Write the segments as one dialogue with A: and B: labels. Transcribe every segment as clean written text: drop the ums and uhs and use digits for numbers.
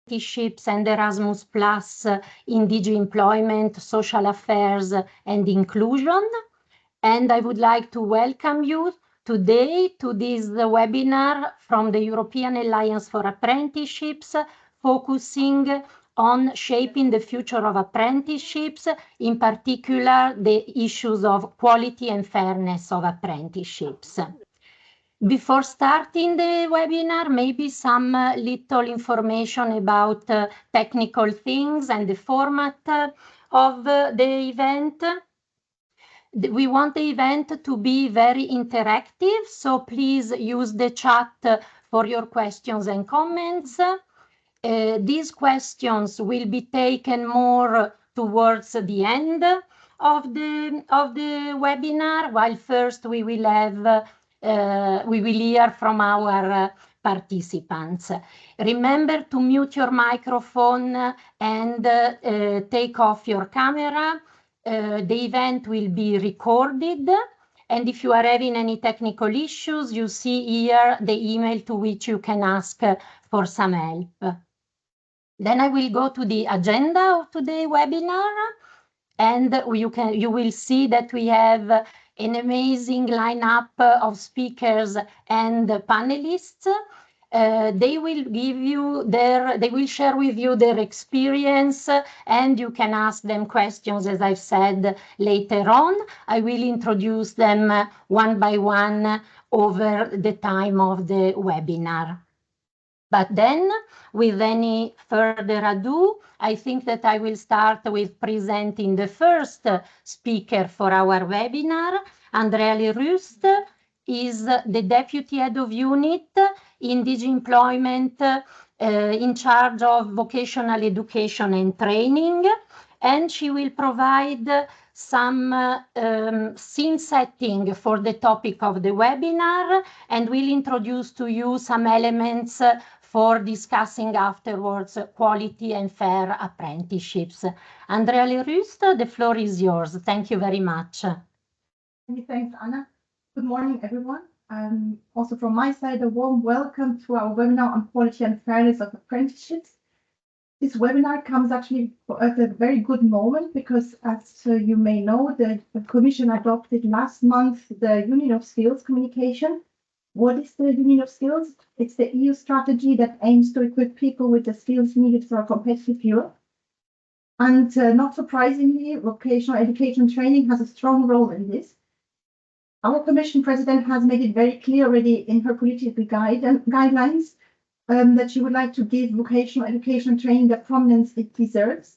A: Apprenticeships and Erasmus Plus in DG Employment, Social Affairs and Inclusion. And I would like to welcome you today to this webinar from the European Alliance for Apprenticeships, focusing on shaping the future of apprenticeships, in particular the issues of quality and fairness of apprenticeships. Before starting the webinar, maybe some little information about technical things and the format of the event. We want the event to be very interactive, so please use the chat for your questions and comments. These questions will be taken more towards the end of the webinar, while first we will hear from our participants. Remember to mute your microphone and take off your camera. The event will be recorded, and if you are having any technical issues, you see here the email to which you can ask for some help. Then I will go to the agenda of today's webinar, and you will see that we have an amazing lineup of speakers and panelists. They will share with you their experience, and you can ask them questions, as I've said, later on. I will introduce them one by one over the time of the webinar. But then, with any further ado, I think that I will start with presenting the first speaker for our webinar. Andrea Lerust is the Deputy Head of Unit in DG Employment, in charge of vocational education and training, and she will provide some scene setting for the topic of the webinar, and will introduce to you some elements for discussing afterwards quality and fair apprenticeships. Andrea Lerust, the floor is yours. Thank you very much.
B: Many thanks, Anna. Good morning, everyone. Also from my side, a warm welcome to our webinar on quality and fairness of apprenticeships. This webinar comes actually at a very good moment because, as you may know, the Commission adopted last month the Union of Skills communication. What is the Union of Skills? It's the EU strategy that aims to equip people with the skills needed for a competitive Europe. And not surprisingly, vocational education training has a strong role in this. Our Commission President has made it very clear already in her political guidelines that she would like to give vocational education training the prominence it deserves,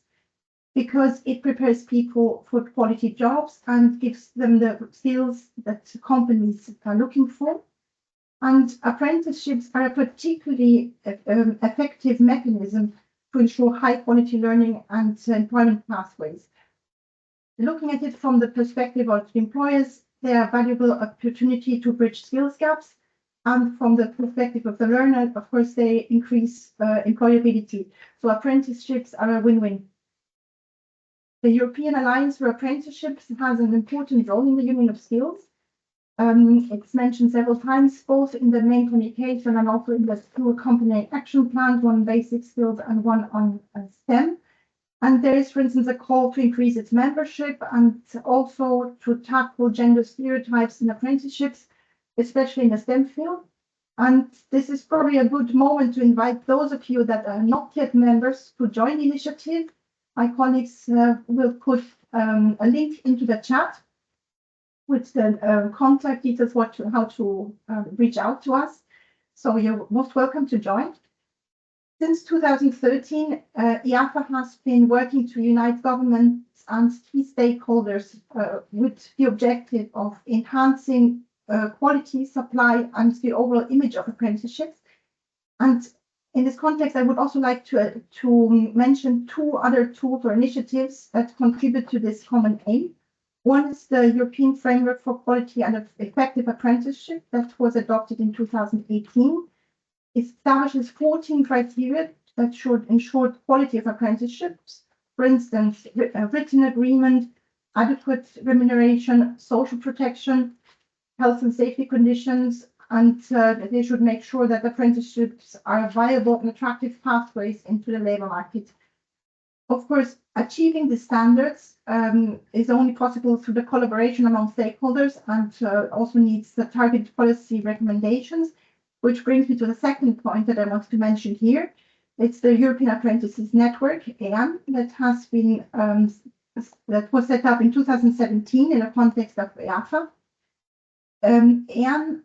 B: because it prepares people for quality jobs and gives them the skills that companies are looking for. And apprenticeships are a particularly effective mechanism to ensure high quality learning and employment pathways. Looking at it from the perspective of employers, they are a valuable opportunity to bridge skills gaps. And from the perspective of the learner, of course, they increase employability. So apprenticeships are a win-win. The European Alliance for Apprenticeships has an important role in the Union of Skills. It's mentioned several times, both in the main communication and also in the two accompanying action plans, one on basic skills and one on STEM. And there is, for instance, a call to increase its membership and also to tackle gender stereotypes in apprenticeships, especially in the STEM field. And this is probably a good moment to invite those of you that are not yet members to join the initiative. My colleagues will put a link into the chat with the contact details, how to reach out to us. So you're most welcome to join. Since 2013, IAFA has been working to unite governments and key stakeholders with the objective of enhancing quality, supply, and the overall image of apprenticeships. And in this context, I would also like to mention two other tools or initiatives that contribute to this common aim. One is the European Framework for Quality and Effective Apprenticeship that was adopted in 2018. It establishes 14 criteria that should ensure quality of apprenticeships. For instance, written agreement, adequate remuneration, social protection, health and safety conditions, and they should make sure that apprenticeships are viable and attractive pathways into the labor market. Of course, achieving the standards is only possible through the collaboration among stakeholders, and also needs the targeted policy recommendations, which brings me to the second point that I want to mention here. It's the European Apprentices Network, EAN, that has been that was set up in 2017 in the context of EAFA. EAN,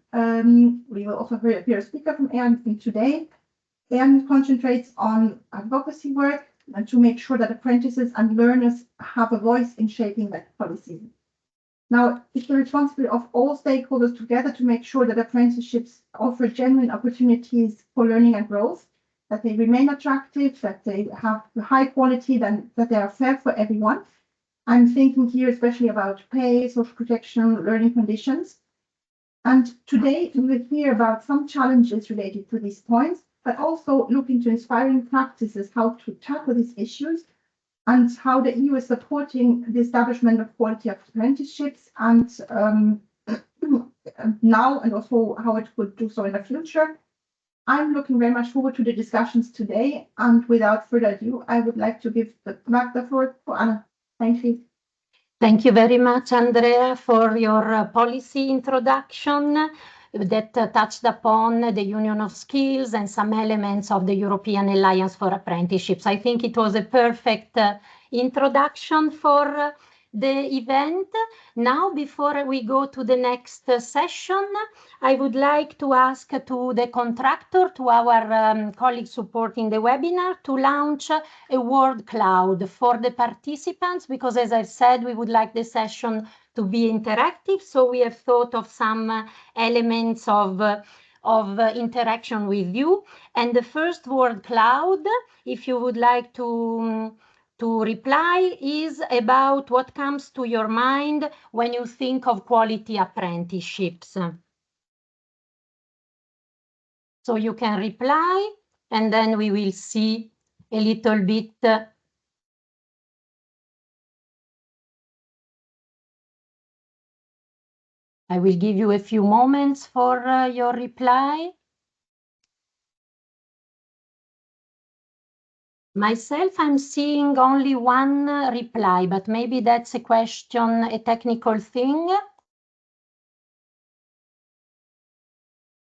B: we will also hear a speaker from EAN today. EAN concentrates on advocacy work and to make sure that apprentices and learners have a voice in shaping that policy. Now, it's the responsibility of all stakeholders together to make sure that apprenticeships offer genuine opportunities for learning and growth, that they remain attractive, that they have high quality, that they are fair for everyone. I'm thinking here especially about pay, social protection, learning conditions. And today we will hear about some challenges related to these points, but also look into inspiring practices, how to tackle these issues, and how the EU is supporting the establishment of quality apprenticeships, and now, and also how it could do so in the future. I'm looking very much forward to the discussions today, and without further ado, I would like to give back the floor to Anna. Thank you.
A: Thank you very much, Andrea, for your policy introduction that touched upon the Union of Skills and some elements of the European Alliance for Apprenticeships. I think it was a perfect introduction for the event. Now, before we go to the next session, I would like to ask to the contractor, to our colleagues supporting the webinar, to launch a word cloud for the participants, because as I've said, we would like the session to be interactive. So we have thought of some elements of interaction with you. And the first word cloud, if you would like to reply, is about what comes to your mind when you think of quality apprenticeships. So you can reply, and then we will see a little bit. I will give you a few moments for your reply. Myself, I'm seeing only one reply, but maybe that's a question, a technical thing.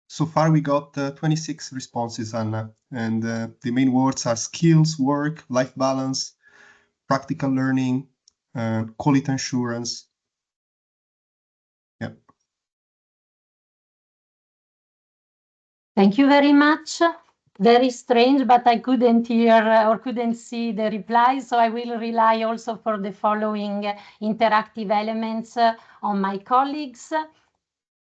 C: So far, we got 26 responses, Anna, and the main words are skills, work, life balance, practical learning, quality assurance. Yeah.
A: Thank you very much. Very strange, but I couldn't hear or couldn't see the reply, so I will rely also for the following interactive elements on my colleagues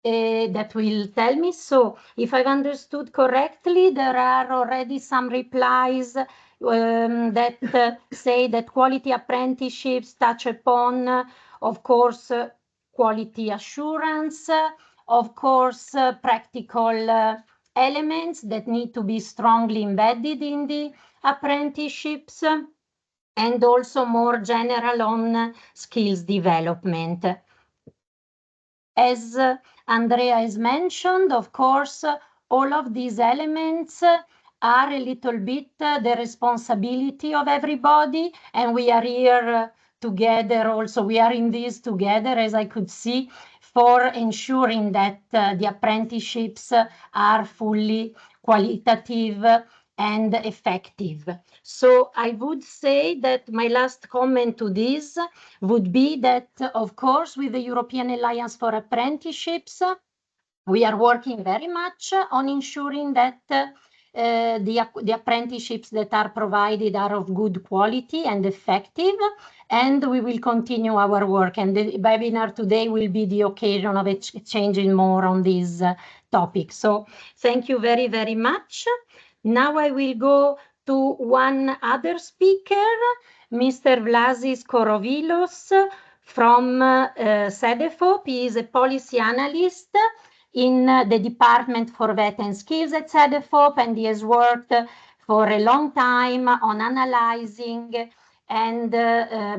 A: that will tell me. So if I've understood correctly, there are already some replies that say that quality apprenticeships touch upon, of course, quality assurance, of course, practical elements that need to be strongly embedded in the apprenticeships, and also more general on skills development. As Andrea has mentioned, of course, all of these elements are a little bit the responsibility of everybody, and we are here together also. We are in this together, as I could see, for ensuring that the apprenticeships are fully qualitative and effective. So I would say that my last comment to this would be that, of course, with the European Alliance for Apprenticeships, we are working very much on ensuring that the apprenticeships that are provided are of good quality and effective, and we will continue our work. And the webinar today will be the occasion of exchanging more on this topic. So thank you very, very much. Now I will go to one other speaker, Mr. Vlasis Korovilos from CEDEFOP. He is a policy analyst in the Department for VET and Skills at CEDEFOP, and he has worked for a long time on analyzing and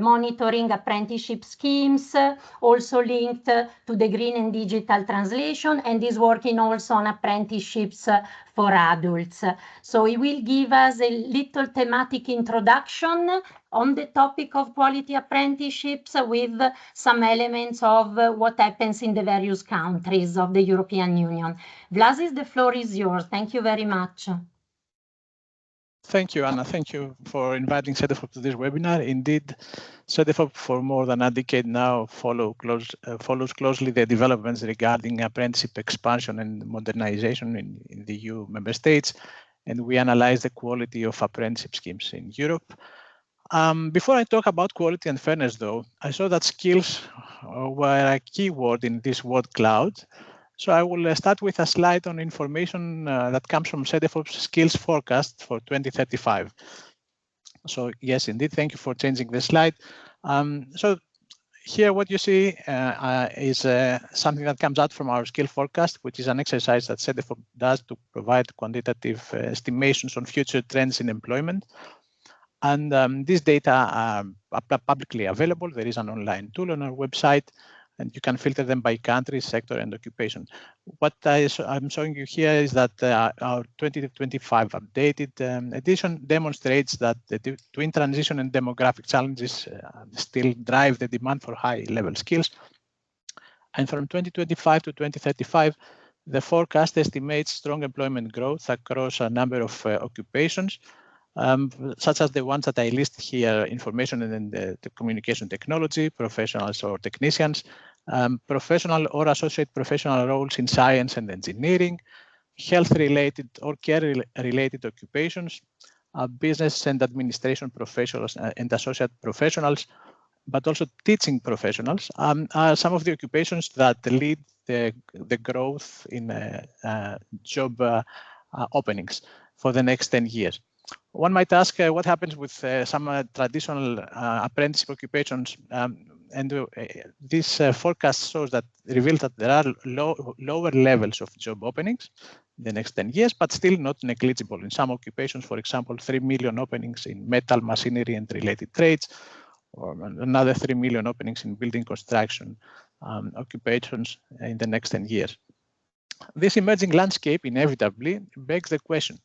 A: monitoring apprenticeship schemes, also linked to the green and digital translation, and is working also on apprenticeships for adults. So he will give us a little thematic introduction on the topic of quality apprenticeships with some elements of what happens in the various countries of the European Union. Vlasis, the floor is yours. Thank you very much.
D: Thank you, Anna. Thank you for inviting CEDEFOP to this webinar. Indeed, CEDEFOP for more than a decade now follows closely the developments regarding apprenticeship expansion and modernization in the EU member states, and we analyze the quality of apprenticeship schemes in Europe. Before I talk about quality and fairness, though, I saw that skills were a key word in this word cloud. So I will start with a slide on information that comes from CEDEFOP's skills forecast for 2035. So yes, indeed, thank you for changing the slide. So here what you see is something that comes out from our skill forecast, which is an exercise that CEDEFOP does to provide quantitative estimations on future trends in employment. And these data are publicly available. There is an online tool on our website, and you can filter them by country, sector, and occupation. What I'm showing you here is that our 2025 updated edition demonstrates that the twin transition and demographic challenges still drive the demand for high-level skills. And from 2025 to 2035, the forecast estimates strong employment growth across a number of occupations, such as the ones that I list here: information and the communication technology, professionals or technicians, professional or associate professional roles in science and engineering, health-related or care-related occupations, business and administration professionals and associate professionals, but also teaching professionals are some of the occupations that lead the growth in job openings for the next 10 years. One might ask what happens with some traditional apprenticeship occupations, and this forecast shows that reveals that there are lower levels of job openings in the next 10 years, but still not negligible. In some occupations, for example, 3 million openings in metal, machinery, and related trades, or another 3 million openings in building construction occupations in the next 10 years. This emerging landscape inevitably begs the question: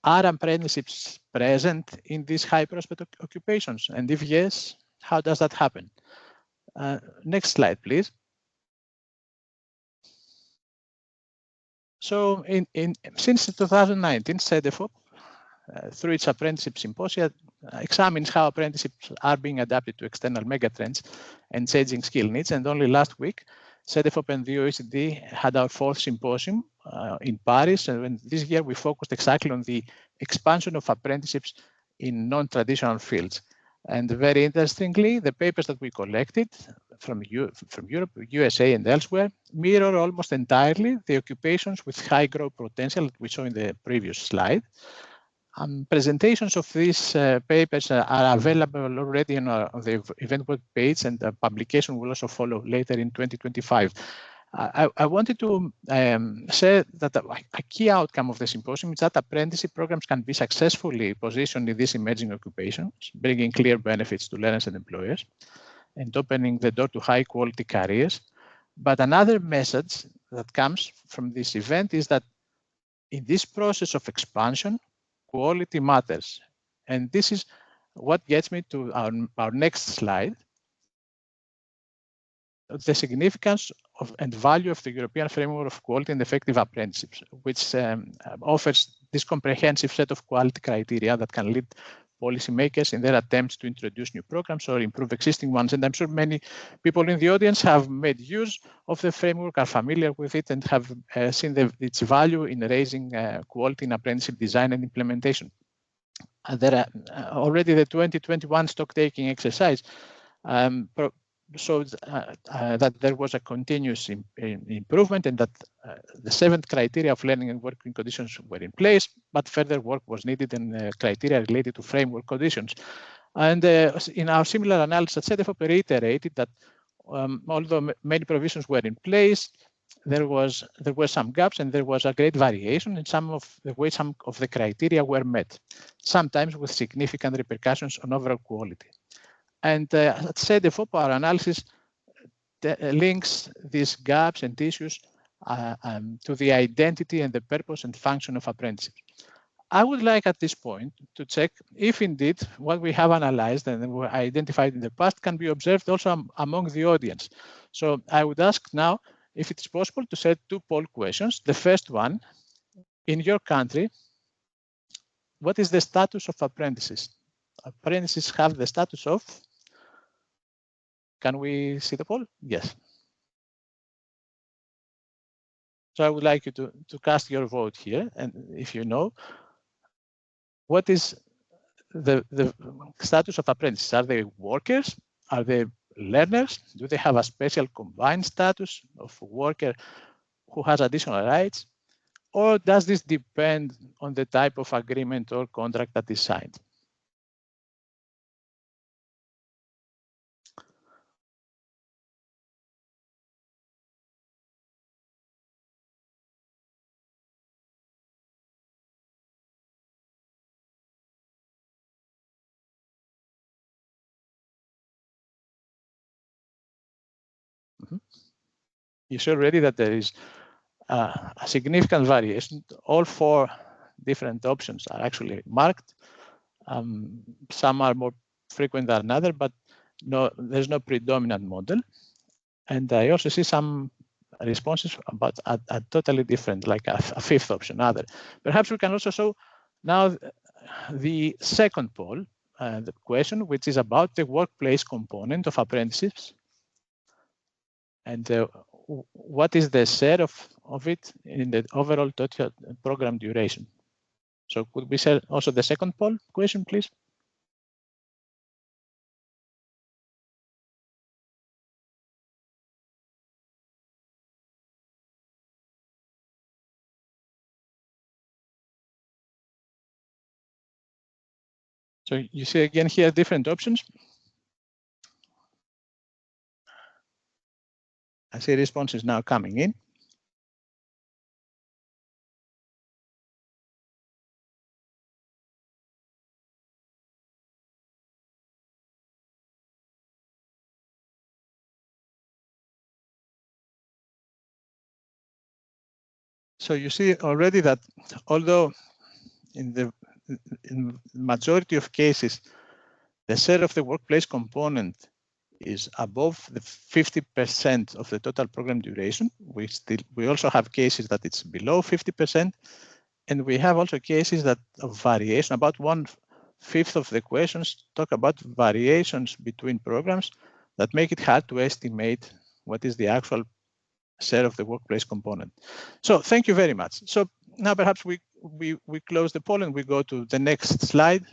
D: are apprenticeships present in these high prospect occupations? And if yes, how does that happen? Next slide, please. So since 2019, CEDEFOP, through its apprenticeship symposia, examines how apprenticeships are being adapted to external megatrends and changing skill needs. And only last week, CEDEFOP and the OECD had our 4th symposium in Paris. And this year, we focused exactly on the expansion of apprenticeships in non-traditional fields. And very interestingly, the papers that we collected from Europe, USA, and elsewhere mirror almost entirely the occupations with high growth potential that we saw in the previous slide. Presentations of these papers are available already on the event web page, and the publication will also follow later in 2025. I wanted to say that a key outcome of the symposium is that apprenticeship programs can be successfully positioned in these emerging occupations, bringing clear benefits to learners and employers, and opening the door to high quality careers. But another message that comes from this event is that in this process of expansion, quality matters. And this is what gets me to our next slide: the significance of and value of the European Framework of Quality and Effective Apprenticeships, which offers this comprehensive set of quality criteria that can lead policymakers in their attempts to introduce new programs or improve existing ones. And I'm sure many people in the audience have made use of the framework, are familiar with it, and have seen its value in raising quality in apprenticeship design and implementation. There are already the 2021 stock-taking exercise showed that there was a continuous improvement, and that the 7 criteria of learning and working conditions were in place, but further work was needed in criteria related to framework conditions. And in our similar analysis, CEDEFOP reiterated that although many provisions were in place, there were some gaps, and there was a great variation in some of the way some of the criteria were met, sometimes with significant repercussions on overall quality. And at CEDEFOP, our analysis links these gaps and issues to the identity and the purpose and function of apprenticeships. I would like at this point to check if indeed what we have analyzed and identified in the past can be observed also among the audience. So I would ask now if it's possible to set 2 poll questions. The first one, in your country, what is the status of apprentices? Apprentices have the status of? Can we see the poll? Yes. So I would like you to cast your vote here, and if you know, what is the status of apprentices? Are they workers? Are they learners? Do they have a special combined status of worker who has additional rights? Or does this depend on the type of agreement or contract that is signed? You see already that there is a significant variation. All 4 different options are actually marked. Some are more frequent than another, but there's no predominant model. And I also see some responses about a totally different, like a 5th option, other. Perhaps we can also show now the second poll, the question, which is about the workplace component of apprenticeships. And what is the share of it in the overall total program duration? So could we share also the second poll question, please? So you see again here different options. I see responses now coming in. So you see already that although in majority of cases, the share of the workplace component is above the 50% of the total program duration. We also have cases that it's below 50%. And we have also cases that of variation. About 1/5 of the questions talk about variations between programs that make it hard to estimate what is the actual share of the workplace component. So thank you very much. So now perhaps we close the poll and we go to the next slide,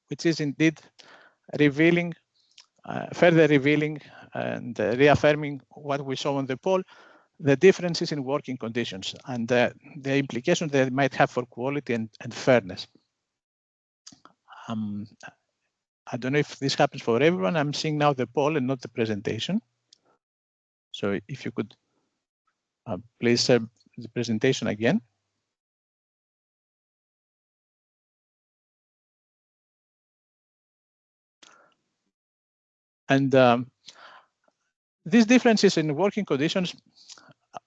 D: which is indeed revealing, further revealing and reaffirming what we saw on the poll, the differences in working conditions and the implications that it might have for quality and fairness. I don't know if this happens for everyone. I'm seeing now the poll and not the presentation. So if you could please share the presentation again. And these differences in working conditions,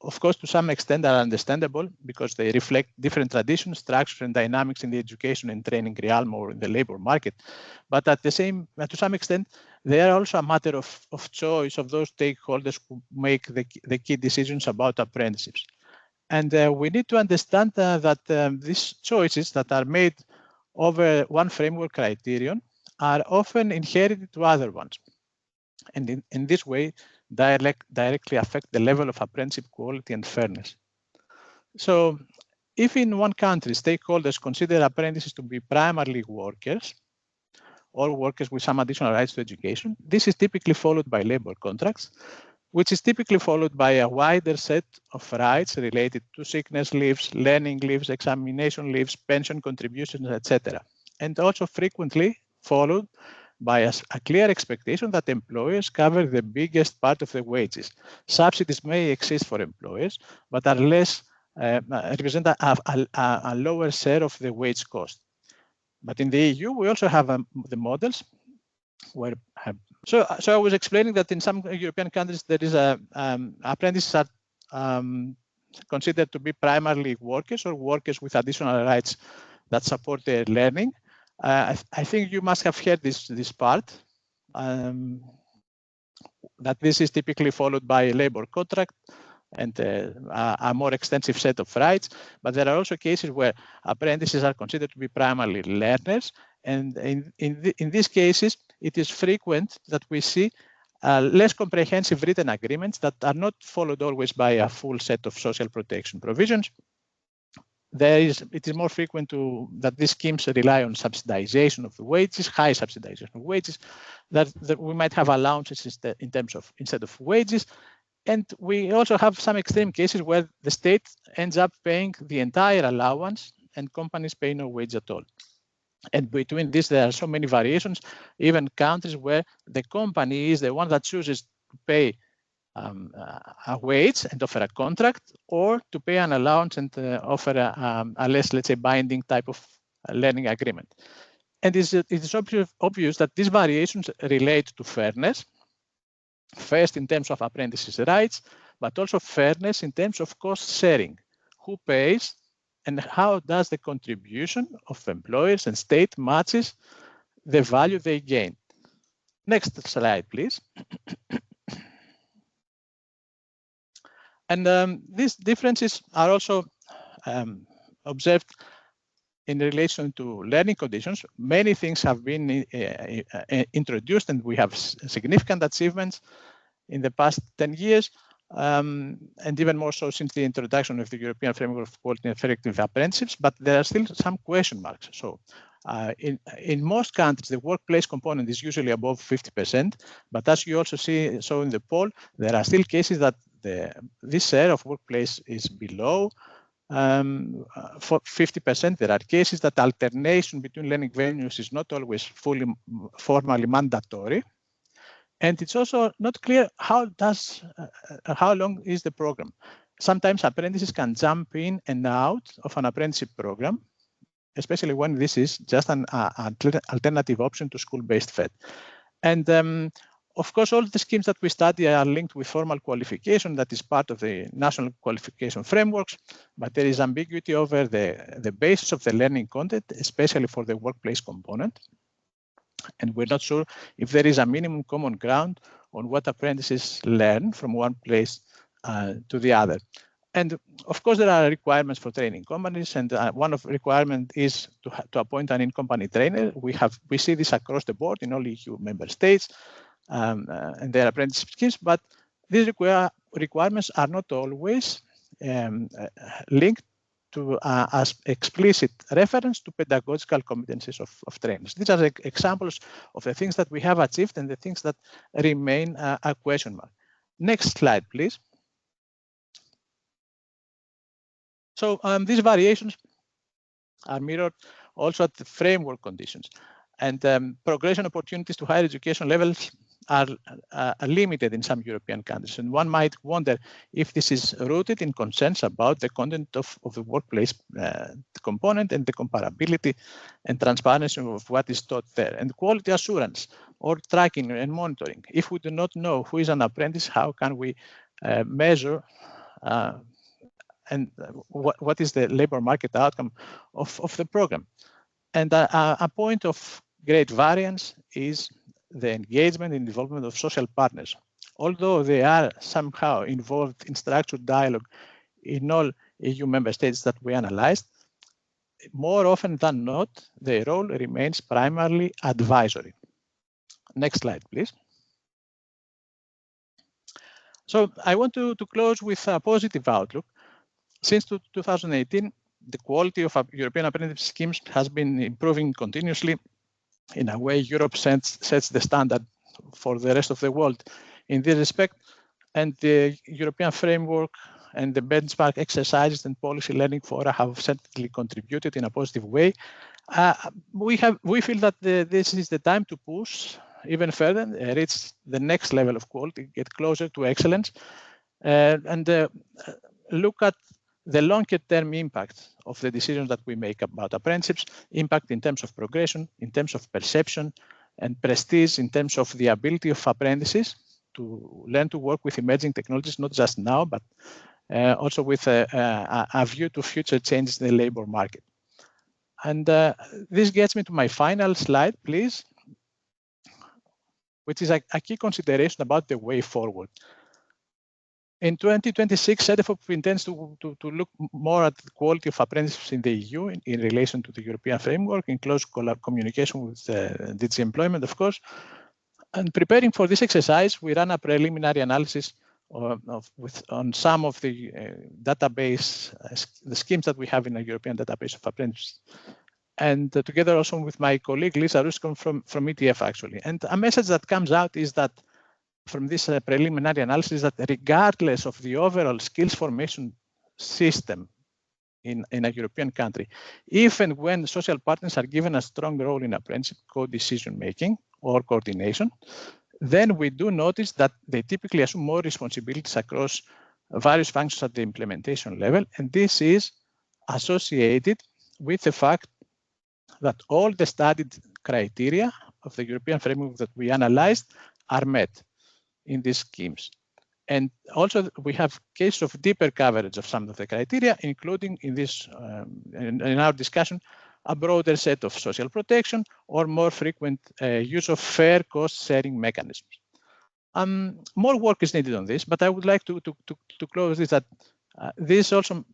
D: of course, to some extent are understandable because they reflect different traditions, structures, and dynamics in the education and training realm or in the labor market. But to some extent, they are also a matter of choice of those stakeholders who make the key decisions about apprenticeships. And we need to understand that these choices that are made over one framework criterion are often inherited to other ones. And in this way, directly affect the level of apprenticeship quality and fairness. So if in one country, stakeholders consider apprentices to be primarily workers or workers with some additional rights to education, this is typically followed by labor contracts, which is typically followed by a wider set of rights related to sickness leaves, learning leaves, examination leaves, pension contributions, etc. And also frequently followed by a clear expectation that employers cover the biggest part of the wages. Subsidies may exist for employers, but are less represent a lower share of the wage cost. But in the EU, we also have the models where. So I was explaining that in some European countries there is apprentices are considered to be primarily workers or workers with additional rights that support their learning. I think you must have heard this part. That this is typically followed by a labor contract and a more extensive set of rights. But there are also cases where apprentices are considered to be primarily learners. And in these cases, it is frequent that we see less comprehensive written agreements that are not followed always by a full set of social protection provisions. It is more frequent that these schemes rely on subsidization of the wages, high subsidization of wages, that we might have allowances instead of wages. And we also have some extreme cases where the state ends up paying the entire allowance and companies pay no wage at all. And between this, there are so many variations, even countries where the company is the one that chooses to pay a wage and offer a contract, or to pay an allowance and offer a less, let's say, binding type of learning agreement. And it is obvious that these variations relate to fairness, first in terms of apprentices' rights, but also fairness in terms of cost sharing. Who pays and how does the contribution of employers and state matches the value they gain? Next slide, please. And these differences are also observed in relation to learning conditions. Many things have been introduced, and we have significant achievements in the past 10 years, and even more so since the introduction of the European Framework of Quality and Effective Apprenticeships, but there are still some question marks. So in most countries, the workplace component is usually above 50%, but as you also see so in the poll, there are still cases that this share of workplace is below 50%. There are cases that alternation between learning venues is not always formally mandatory. And it's also not clear how long is the program. Sometimes apprentices can jump in and out of an apprenticeship program, especially when this is just an alternative option to school-based FED. And of course, all the schemes that we study are linked with formal qualification that is part of the national qualification frameworks, but there is ambiguity over the basis of the learning content, especially for the workplace component. And we're not sure if there is a minimum common ground on what apprentices learn from one place to the other. And of course, there are requirements for training companies, and one of the requirements is to appoint an in-company trainer. We see this across the board in all EU member states and their apprenticeship schemes, but these requirements are not always linked to as explicit reference to pedagogical competencies of trainers. These are examples of the things that we have achieved and the things that remain a question mark. Next slide, please. So these variations are mirrored also at the framework conditions, and progression opportunities to higher education levels are limited in some European countries. And one might wonder if this is rooted in concerns about the content of the workplace component and the comparability and transparency of what is taught there, and quality assurance or tracking and monitoring. If we do not know who is an apprentice, how can we measure and what is the labor market outcome of the program? And a point of great variance is the engagement and involvement of social partners. Although they are somehow involved in structured dialogue in all EU member states that we analyzed, more often than not, their role remains primarily advisory. Next slide, please. So I want to close with a positive outlook. Since 2018, the quality of European apprenticeship schemes has been improving continuously. In a way, Europe sets the standard for the rest of the world in this respect, and the European framework and the benchmark exercises and policy learning fora have certainly contributed in a positive way. We feel that this is the time to push even further, reach the next level of quality, get closer to excellence, and look at the longer term impact of the decisions that we make about apprenticeships, impact in terms of progression, in terms of perception, and prestige in terms of the ability of apprentices to learn to work with emerging technologies, not just now, but also with a view to future changes in the labor market. And this gets me to my final slide, please, which is a key consideration about the way forward. In 2026, CEDEFOP intends to look more at the quality of apprenticeships in the EU in relation to the European framework, in close communication with DG Employment, of course. And preparing for this exercise, we ran a preliminary analysis on some of the database, the schemes that we have in a European database of apprentices. And together also with my colleague Lisa Ruscombe from ETF, actually. And a message that comes out is that from this preliminary analysis, that regardless of the overall skills formation system in a European country, even when social partners are given a strong role in apprenticeship co-decision making or coordination, then we do notice that they typically assume more responsibilities across various functions at the implementation level. And this is associated with the fact that all the studied criteria of the European framework that we analyzed are met in these schemes. And also we have cases of deeper coverage of some of the criteria, including in this, in our discussion, a broader set of social protection or more frequent use of fair cost sharing mechanisms. More work is needed on this, but I would like to close this that this also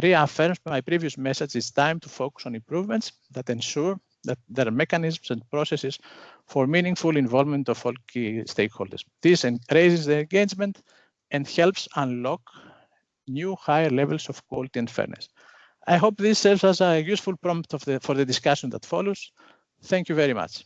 D: reaffirms my previous message. It's time to focus on improvements that ensure that there are mechanisms and processes for meaningful involvement of all key stakeholders. This raises the engagement and helps unlock new higher levels of quality and fairness. I hope this serves as a useful prompt for the discussion that follows. Thank you very much.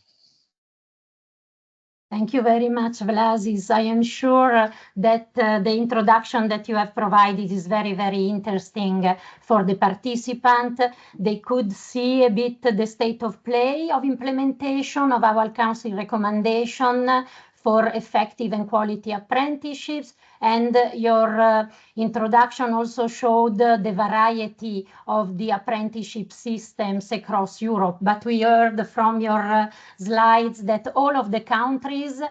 A: Thank you very much, Vlasis. I am sure that the introduction that you have provided is very, very interesting for the participant. They could see a bit the state of play of implementation of our council recommendation for effective and quality apprenticeships. And your introduction also showed the variety of the apprenticeship systems across Europe. But we heard from your slides that all of the countries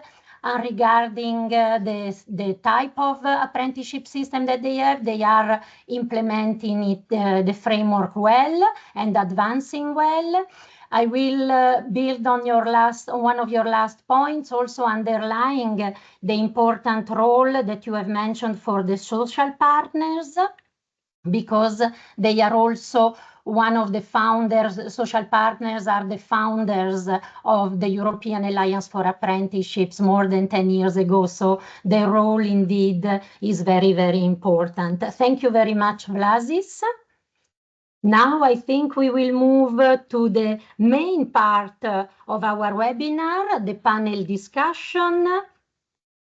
A: regarding the type of apprenticeship system that they have, they are implementing it, the framework well and advancing well. I will build on one of your last points, also underlying the important role that you have mentioned for the social partners, because they are also one of the founders. Social partners are the founders of the European Alliance for Apprenticeships more than 10 years ago. So their role indeed is very, very important. Thank you very much, Vlasis. Now I think we will move to the main part of our webinar, the panel discussion.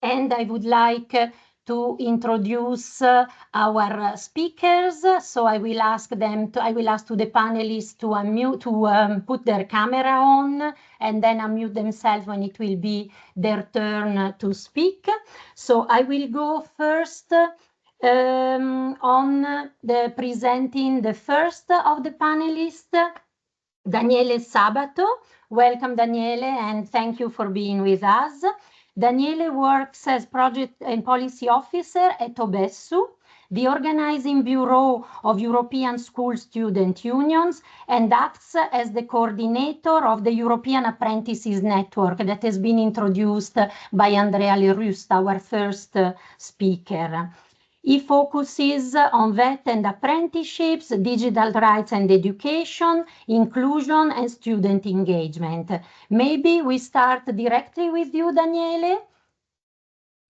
A: And I would like to introduce our speakers. So I will ask the panelists to unmute, to put their camera on and then unmute themselves when it will be their turn to speak. So I will go first on presenting the first of the panelists, Daniele Sabato. Welcome, Daniele, and thank you for being with us. Daniele works as Project and Policy Officer at OBESU, the organizing bureau of European School Student Unions, and acts as the coordinator of the European Apprentices Network that has been introduced by Andrea Lerust, our first speaker. He focuses on VET and apprenticeships, digital rights and education, inclusion and student engagement. Maybe we start directly with you, Daniele.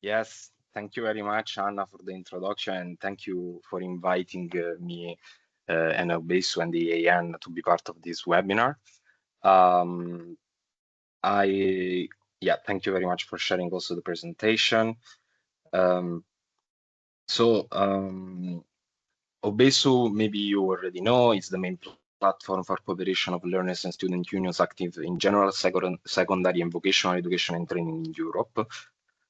E: Yes, thank you very much, Anna, for the introduction, and thank you for inviting me and OBESU and the EAN to be part of this webinar. Thank you very much for sharing also the presentation. OBESU, maybe you already know, is the main platform for cooperation of learners and student unions active in general, secondary and vocational education and training in Europe.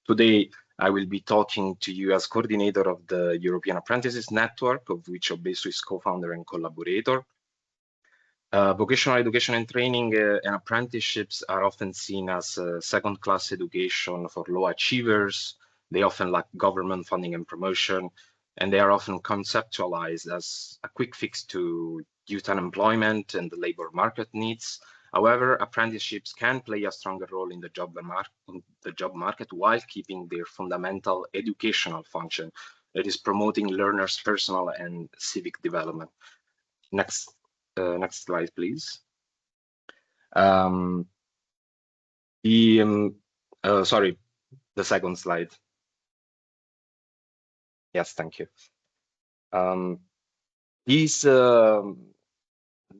E: Today, I will be talking to you as coordinator of the European Apprentices Network, of which Obesu is co-founder and collaborator. Vocational education and training and apprenticeships are often seen as second-class education for low achievers. They often lack government funding and promotion, and they are often conceptualized as a quick fix to youth unemployment and the labor market needs. However, apprenticeships can play a stronger role in the job market while keeping their fundamental educational function, that is promoting learners' personal and civic development. Next slide, please. Sorry, the second slide. Yes, thank you. This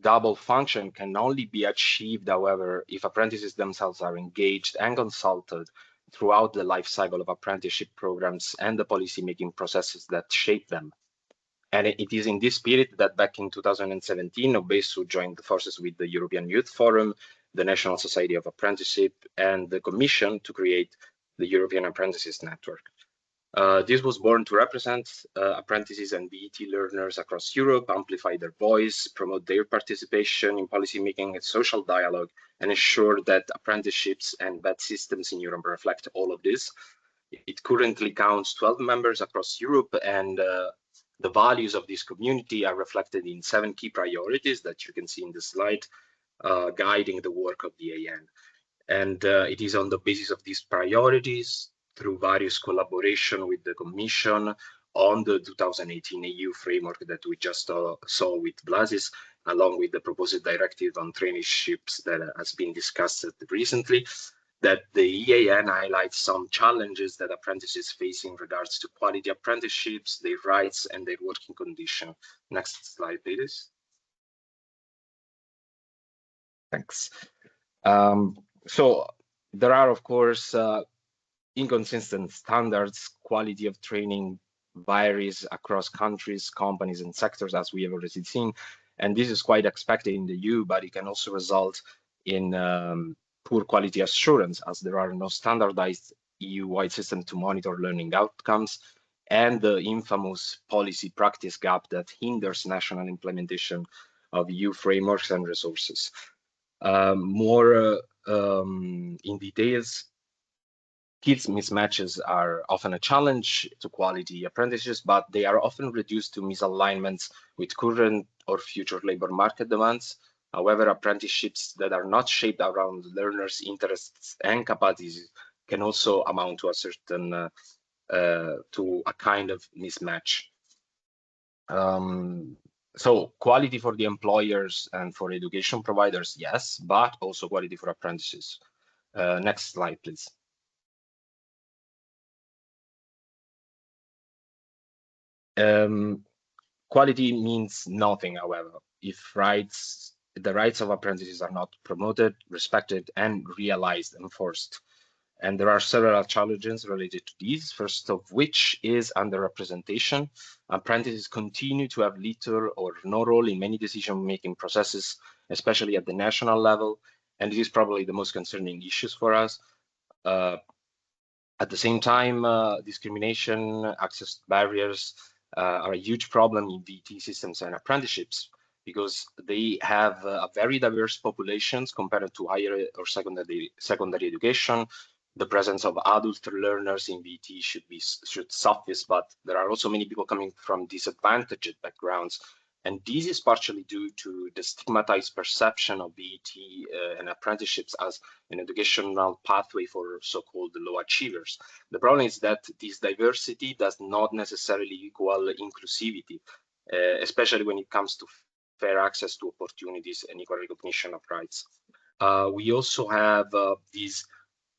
E: double function can only be achieved, however, if apprentices themselves are engaged and consulted throughout the life cycle of apprenticeship programs and the policy-making processes that shape them. And it is in this spirit that back in 2017, Obesu joined forces with the European Youth Forum, the National Society of Apprenticeship, and the Commission to create the European Apprentices Network. This was born to represent apprentices and VET learners across Europe, amplify their voice, promote their participation in policymaking and social dialogue, and ensure that apprenticeships and VET systems in Europe reflect all of this. It currently counts 12 members across Europe, and the values of this community are reflected in 7 key priorities that you can see in the slide, guiding the work of the AN. And it is on the basis of these priorities, through various collaboration with the Commission on the 2018 EU framework that we just saw with Blasis, along with the proposed directive on traineeships that has been discussed recently, that the EAN highlights some challenges that apprentices face in regards to quality apprenticeships, their rights, and their working condition. Next slide, please. Thanks. So there are, of course, inconsistent standards. Quality of training varies across countries, companies, and sectors, as we have already seen. And this is quite expected in the EU, but it can also result in poor quality assurance, as there are no standardized EU-wide system to monitor learning outcomes, and the infamous policy practice gap that hinders national implementation of EU frameworks and resources. More in details, skills mismatches are often a challenge to quality apprentices, but they are often reduced to misalignments with current or future labor market demands. However, apprenticeships that are not shaped around learners' interests and capacities can also amount to a certain, to a kind of mismatch. So quality for the employers and for education providers, yes, but also quality for apprentices. Next slide, please. Quality means nothing, however, if the rights of apprentices are not promoted, respected, and realized, enforced. And there are several challenges related to these, first of which is underrepresentation. Apprentices continue to have little or no role in many decision-making processes, especially at the national level, and this is probably the most concerning issues for us. At the same time, discrimination, access barriers are a huge problem in VT systems and apprenticeships, because they have very diverse populations compared to higher or secondary education. The presence of adult learners in VT should suffice, but there are also many people coming from disadvantaged backgrounds. And this is partially due to the stigmatized perception of VET and apprenticeships as an educational pathway for so-called low achievers. The problem is that this diversity does not necessarily equal inclusivity, especially when it comes to fair access to opportunities and equal recognition of rights. We also have these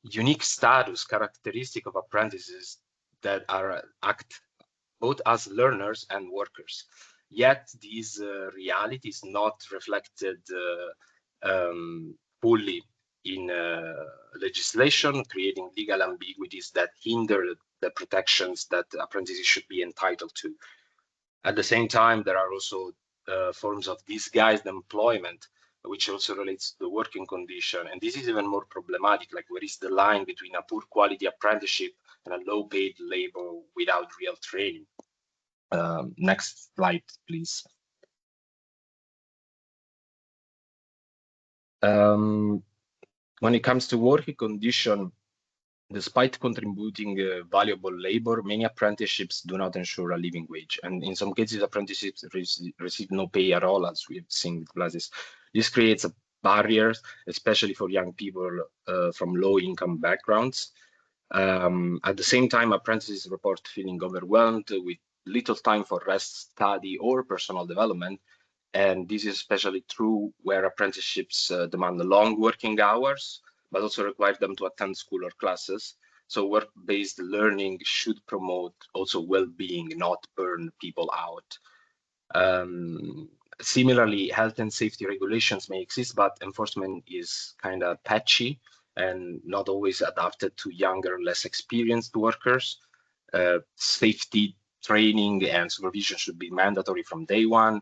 E: unique status characteristic of apprentices that act both as learners and workers. Yet this reality is not reflected fully in legislation, creating legal ambiguities that hinder the protections that apprentices should be entitled to. At the same time, there are also forms of disguised employment, which also relates to the working condition. And this is even more problematic, like where is the line between a poor quality apprenticeship and a low paid labor without real training? Next slide, please. When it comes to working condition, despite contributing valuable labor, many apprenticeships do not ensure a living wage. And in some cases, apprenticeships receive no pay at all, as we've seen with classes. This creates barriers, especially for young people from low-income backgrounds. At the same time, apprentices report feeling overwhelmed with little time for rest, study, or personal development. And this is especially true where apprenticeships demand long working hours, but also require them to attend school or classes. So work-based learning should promote also well-being, not burn people out. Similarly, health and safety regulations may exist, but enforcement is kind of patchy and not always adapted to younger, less experienced workers. Safety training and supervision should be mandatory from day one.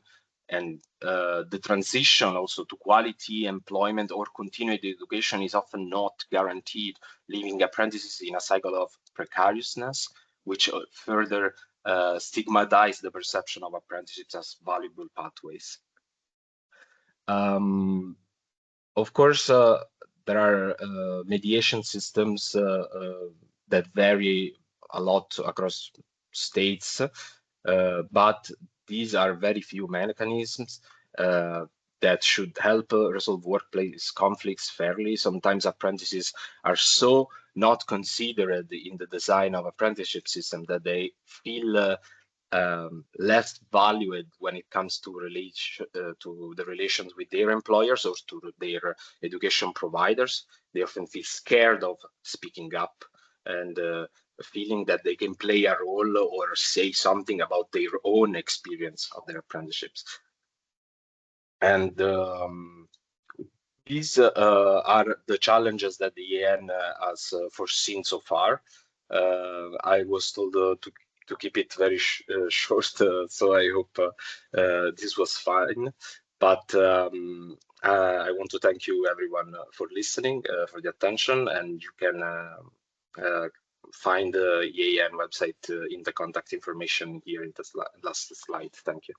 E: And the transition also to quality employment or continued education is often not guaranteed, leaving apprentices in a cycle of precariousness, which further stigmatize the perception of apprenticeships as valuable pathways. Of course, there are mediation systems that vary a lot across states, but these are very few mechanisms that should help resolve workplace conflicts fairly. Sometimes apprentices are so not considered in the design of apprenticeship system that they feel less valued when it comes to the relations with their employers or to their education providers. They often feel scared of speaking up and feeling that they can play a role or say something about their own experience of their apprenticeships. And these are the challenges that the EN has foreseen so far. I was told to keep it very short, so I hope this was fine. But I want to thank you everyone for listening, for the attention, and you can find the EAN website in the contact information here in the last slide. Thank you.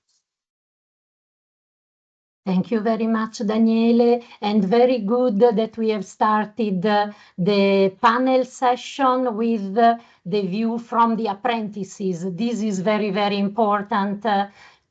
A: Thank you very much, Daniele, and very good that we have started the panel session with the view from the apprentices. This is very, very important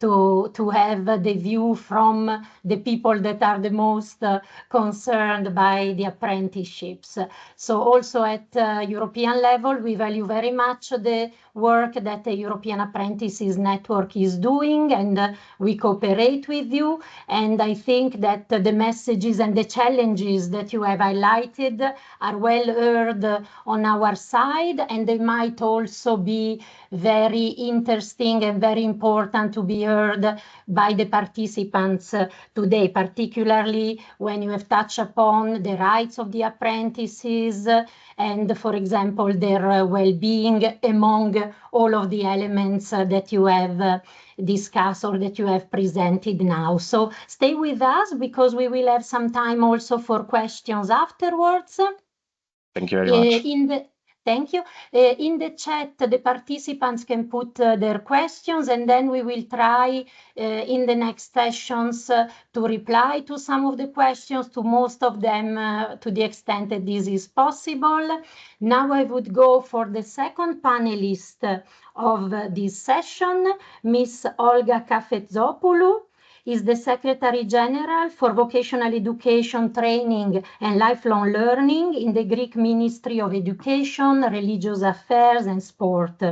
A: to have the view from the people that are the most concerned by the apprenticeships. So also at European level, we value very much the work that the European Apprentices Network is doing, and we cooperate with you. And I think that the messages and the challenges that you have highlighted are well heard on our side, and they might also be very interesting and very important to be heard by the participants today, particularly when you have touched upon the rights of the apprentices and, for example, their well-being among all of the elements that you have discussed or that you have presented now. So stay with us because we will have some time also for questions afterwards.
E: Thank you very much.
A: Thank you. In the chat, the participants can put their questions, and then we will try in the next sessions to reply to some of the questions, to most of them, to the extent that this is possible. Now I would go for the second panelist of this session, Ms. Olga Kafetzopoulou. Is the Secretary General for Vocational Education, Training and Lifelong Learning in the Greek Ministry of Education, Religious Affairs and Sport.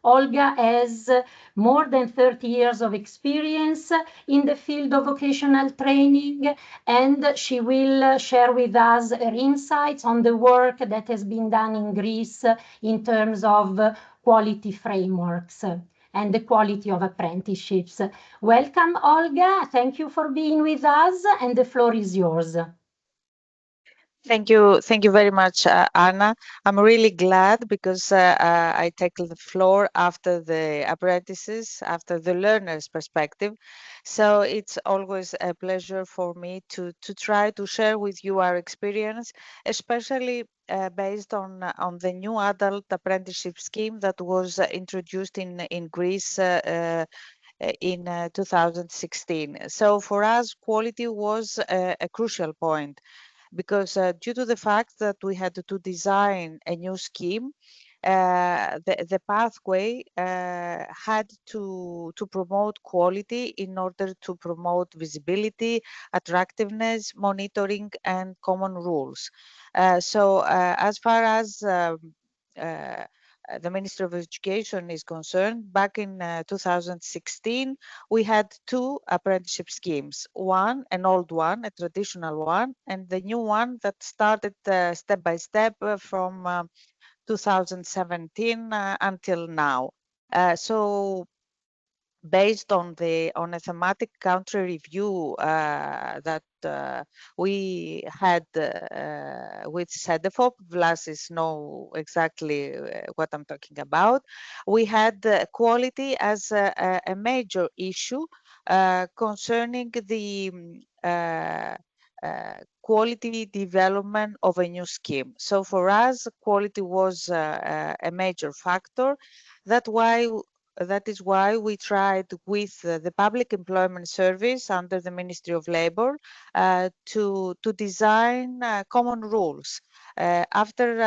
A: Olga has more than 30 years of experience in the field of vocational training, and she will share with us her insights on the work that has been done in Greece in terms of quality frameworks and the quality of apprenticeships. Welcome, Olga. Thank you for being with us, and the floor is yours.
F: Thank you very much, Anna. I'm really glad because I take the floor after the apprentices, after the learner's perspective. So it's always a pleasure for me to try to share with you our experience, especially based on the new adult apprenticeship scheme that was introduced in Greece in 2016. So for us, quality was a crucial point, because due to the fact that we had to design a new scheme, the pathway had to promote quality in order to promote visibility, attractiveness, monitoring, and common rules. So as far as the Ministry of Education is concerned, back in 2016, we had two apprenticeship schemes, one, an old one, a traditional one, and the new one that started step by step from 2017 until now. So based on a thematic country review that we had with CEDEFOP, Vlasis know exactly what I'm talking about. We had quality as a major issue concerning the quality development of a new scheme. So for us, quality was a major factor. That is why we tried with the Public Employment Service under the Ministry of Labour to design common rules. After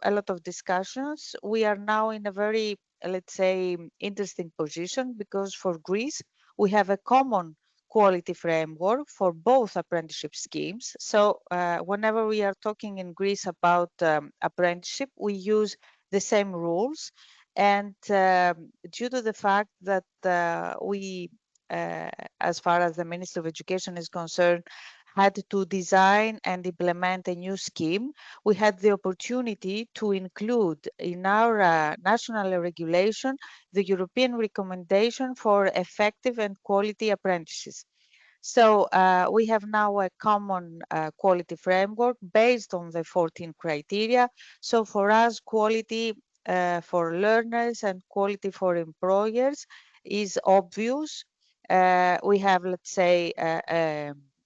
F: a lot of discussions, we are now in a very, let's say, interesting position, because for Greece, we have a common quality framework for both apprenticeship schemes. So whenever we are talking in Greece about apprenticeship, we use the same rules. And due to the fact that we, as far as the Ministry of Education is concerned, had to design and implement a new scheme, we had the opportunity to include in our national regulation the European recommendation for effective and quality apprentices. So we have now a common quality framework based on the 14 criteria. So for us, quality for learners and quality for employers is obvious. We have, let's say,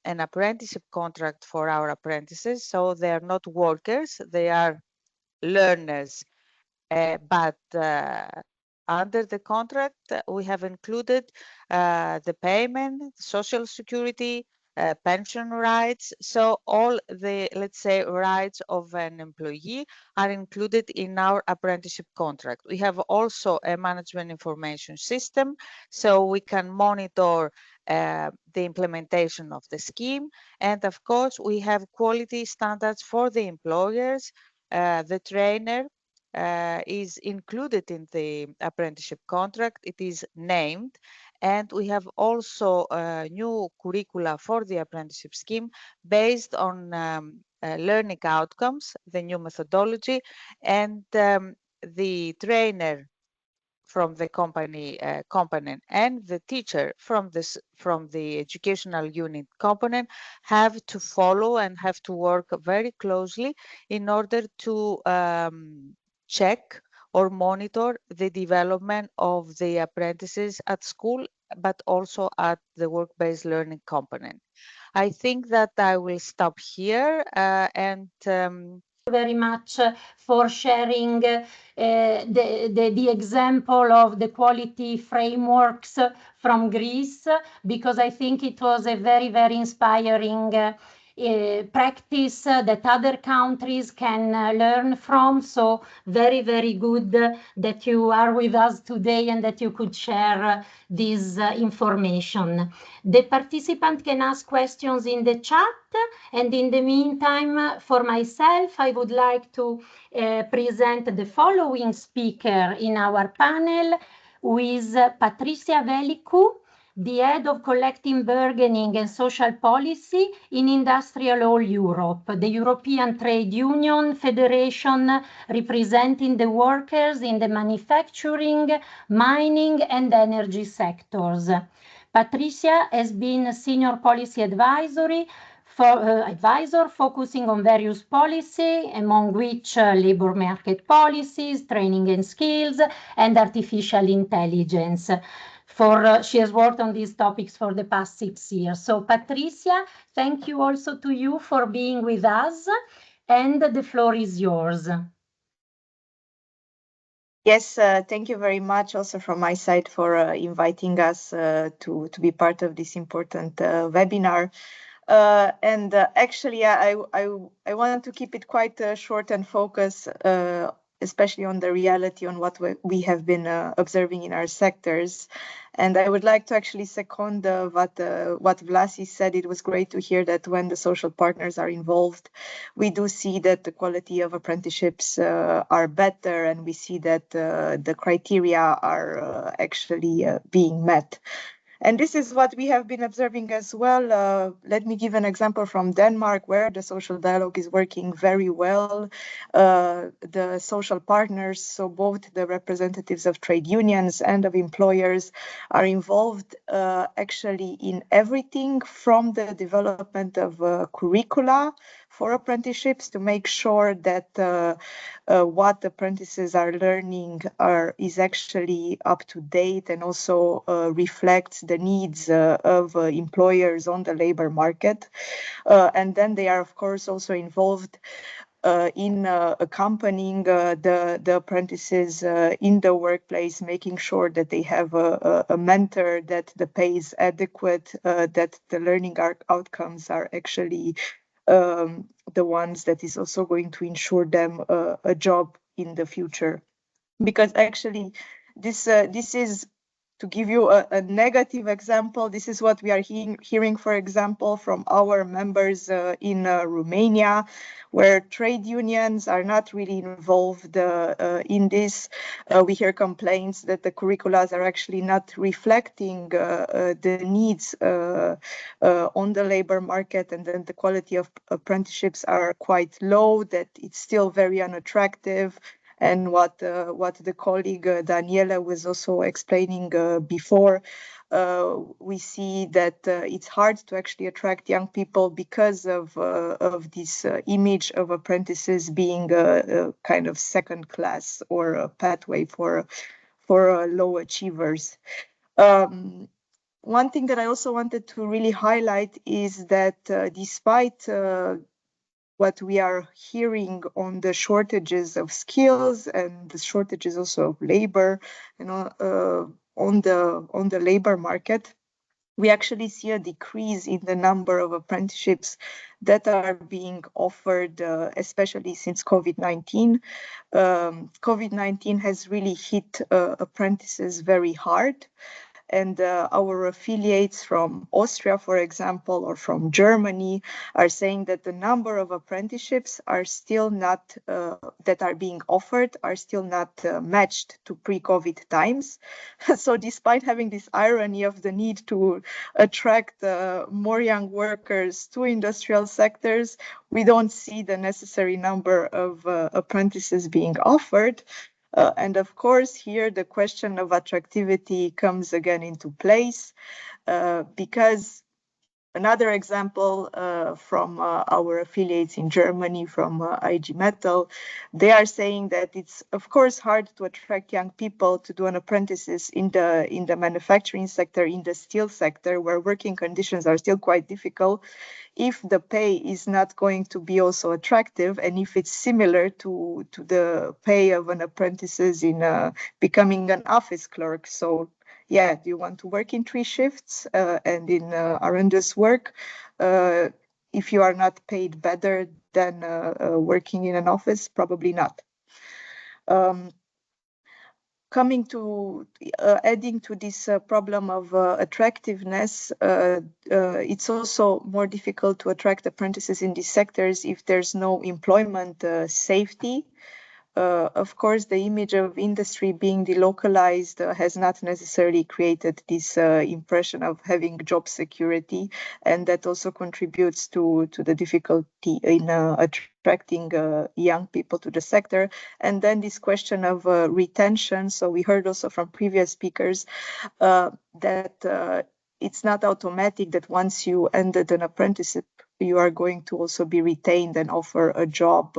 F: an apprenticeship contract for our apprentices. So they are not workers, they are learners. But under the contract, we have included the payment, social security, pension rights. So all the, let's say, rights of an employee are included in our apprenticeship contract. We have also a management information system, so we can monitor the implementation of the scheme. And of course, we have quality standards for the employers. The trainer is included in the apprenticeship contract. It is named, and we have also new curricula for the apprenticeship scheme based on learning outcomes, the new methodology, and the trainer from the company component and the teacher from the educational unit component have to follow and have to work very closely in order to check or monitor the development of the apprentices at school, but also at the work-based learning component. I think that I will stop here and
A: very much for sharing the example of the quality frameworks from Greece, because I think it was a very, very inspiring practice that other countries can learn from. So very, very good that you are with us today and that you could share this information. The participant can ask questions in the chat, and in the meantime, for myself, I would like to present the following speaker in our panel, who is Patricia Velikou, the head of collective bargaining and social policy in Industrial All Europe, the European Trade Union Federation representing the workers in the manufacturing, mining, and energy sectors. Patricia has been a senior policy advisory advisor focusing on various policy, among which labor market policies, training and skills, and artificial intelligence. She has worked on these topics for the past 6 years. So Patricia, thank you also to you for being with us, and the floor is yours.
G: Yes, thank you very much also from my side for inviting us to be part of this important webinar. Actually, I want to keep it quite short and focus, especially on the reality on what we have been observing in our sectors. And I would like to actually second what Vlasi said. It was great to hear that when the social partners are involved, we do see that the quality of apprenticeships are better, and we see that the criteria are actually being met. And this is what we have been observing as well. Let me give an example from Denmark, where the social dialogue is working very well. The social partners, so both the representatives of trade unions and of employers, are involved actually in everything from the development of curricula for apprenticeships to make sure that what apprentices are learning is actually up to date and also reflects the needs of employers on the labor market. And then they are, of course, also involved in accompanying the apprentices in the workplace, making sure that they have a mentor, that the pay is adequate, that the learning outcomes are actually the ones that is also going to ensure them a job in the future. Because actually this is, to give you a negative example, this is what we are hearing, for example, from our members in Romania, where trade unions are not really involved in this. We hear complaints that the curricula are actually not reflecting the needs on the labor market, and then the quality of apprenticeships are quite low, that it's still very unattractive. And what the colleague Daniela was also explaining before, we see that it's hard to actually attract young people because of this image of apprentices being a kind of second class or a pathway for low achievers. One thing that I also wanted to really highlight is that despite what we are hearing on the shortages of skills and the shortages also of labor, on the labor market, we actually see a decrease in the number of apprenticeships that are being offered, especially since COVID-19. COVID-19 has really hit apprentices very hard. And our affiliates from Austria, for example, or from Germany are saying that the number of apprenticeships are still not, that are being offered, are still not matched to pre-COVID times. So despite having this irony of the need to attract more young workers to industrial sectors, we don't see the necessary number of apprentices being offered. And of course, here the question of attractivity comes again into place, because another example from our affiliates in Germany, from IG Metall, they are saying that it's of course hard to attract young people to do an apprentices in the manufacturing sector, in the steel sector, where working conditions are still quite difficult, if the pay is not going to be also attractive, and if it's similar to the pay of an apprentices in becoming an office clerk. So yeah, do you want to work in 3 shifts and in horrendous work if you are not paid better than working in an office? Probably not. Coming to adding to this problem of attractiveness, it's also more difficult to attract apprentices in these sectors if there's no employment safety. Of course, the image of industry being delocalized has not necessarily created this impression of having job security, and that also contributes to the difficulty in attracting young people to the sector. And then this question of retention. So we heard also from previous speakers that it's not automatic that once you ended an apprenticeship you are going to also be retained and offer a job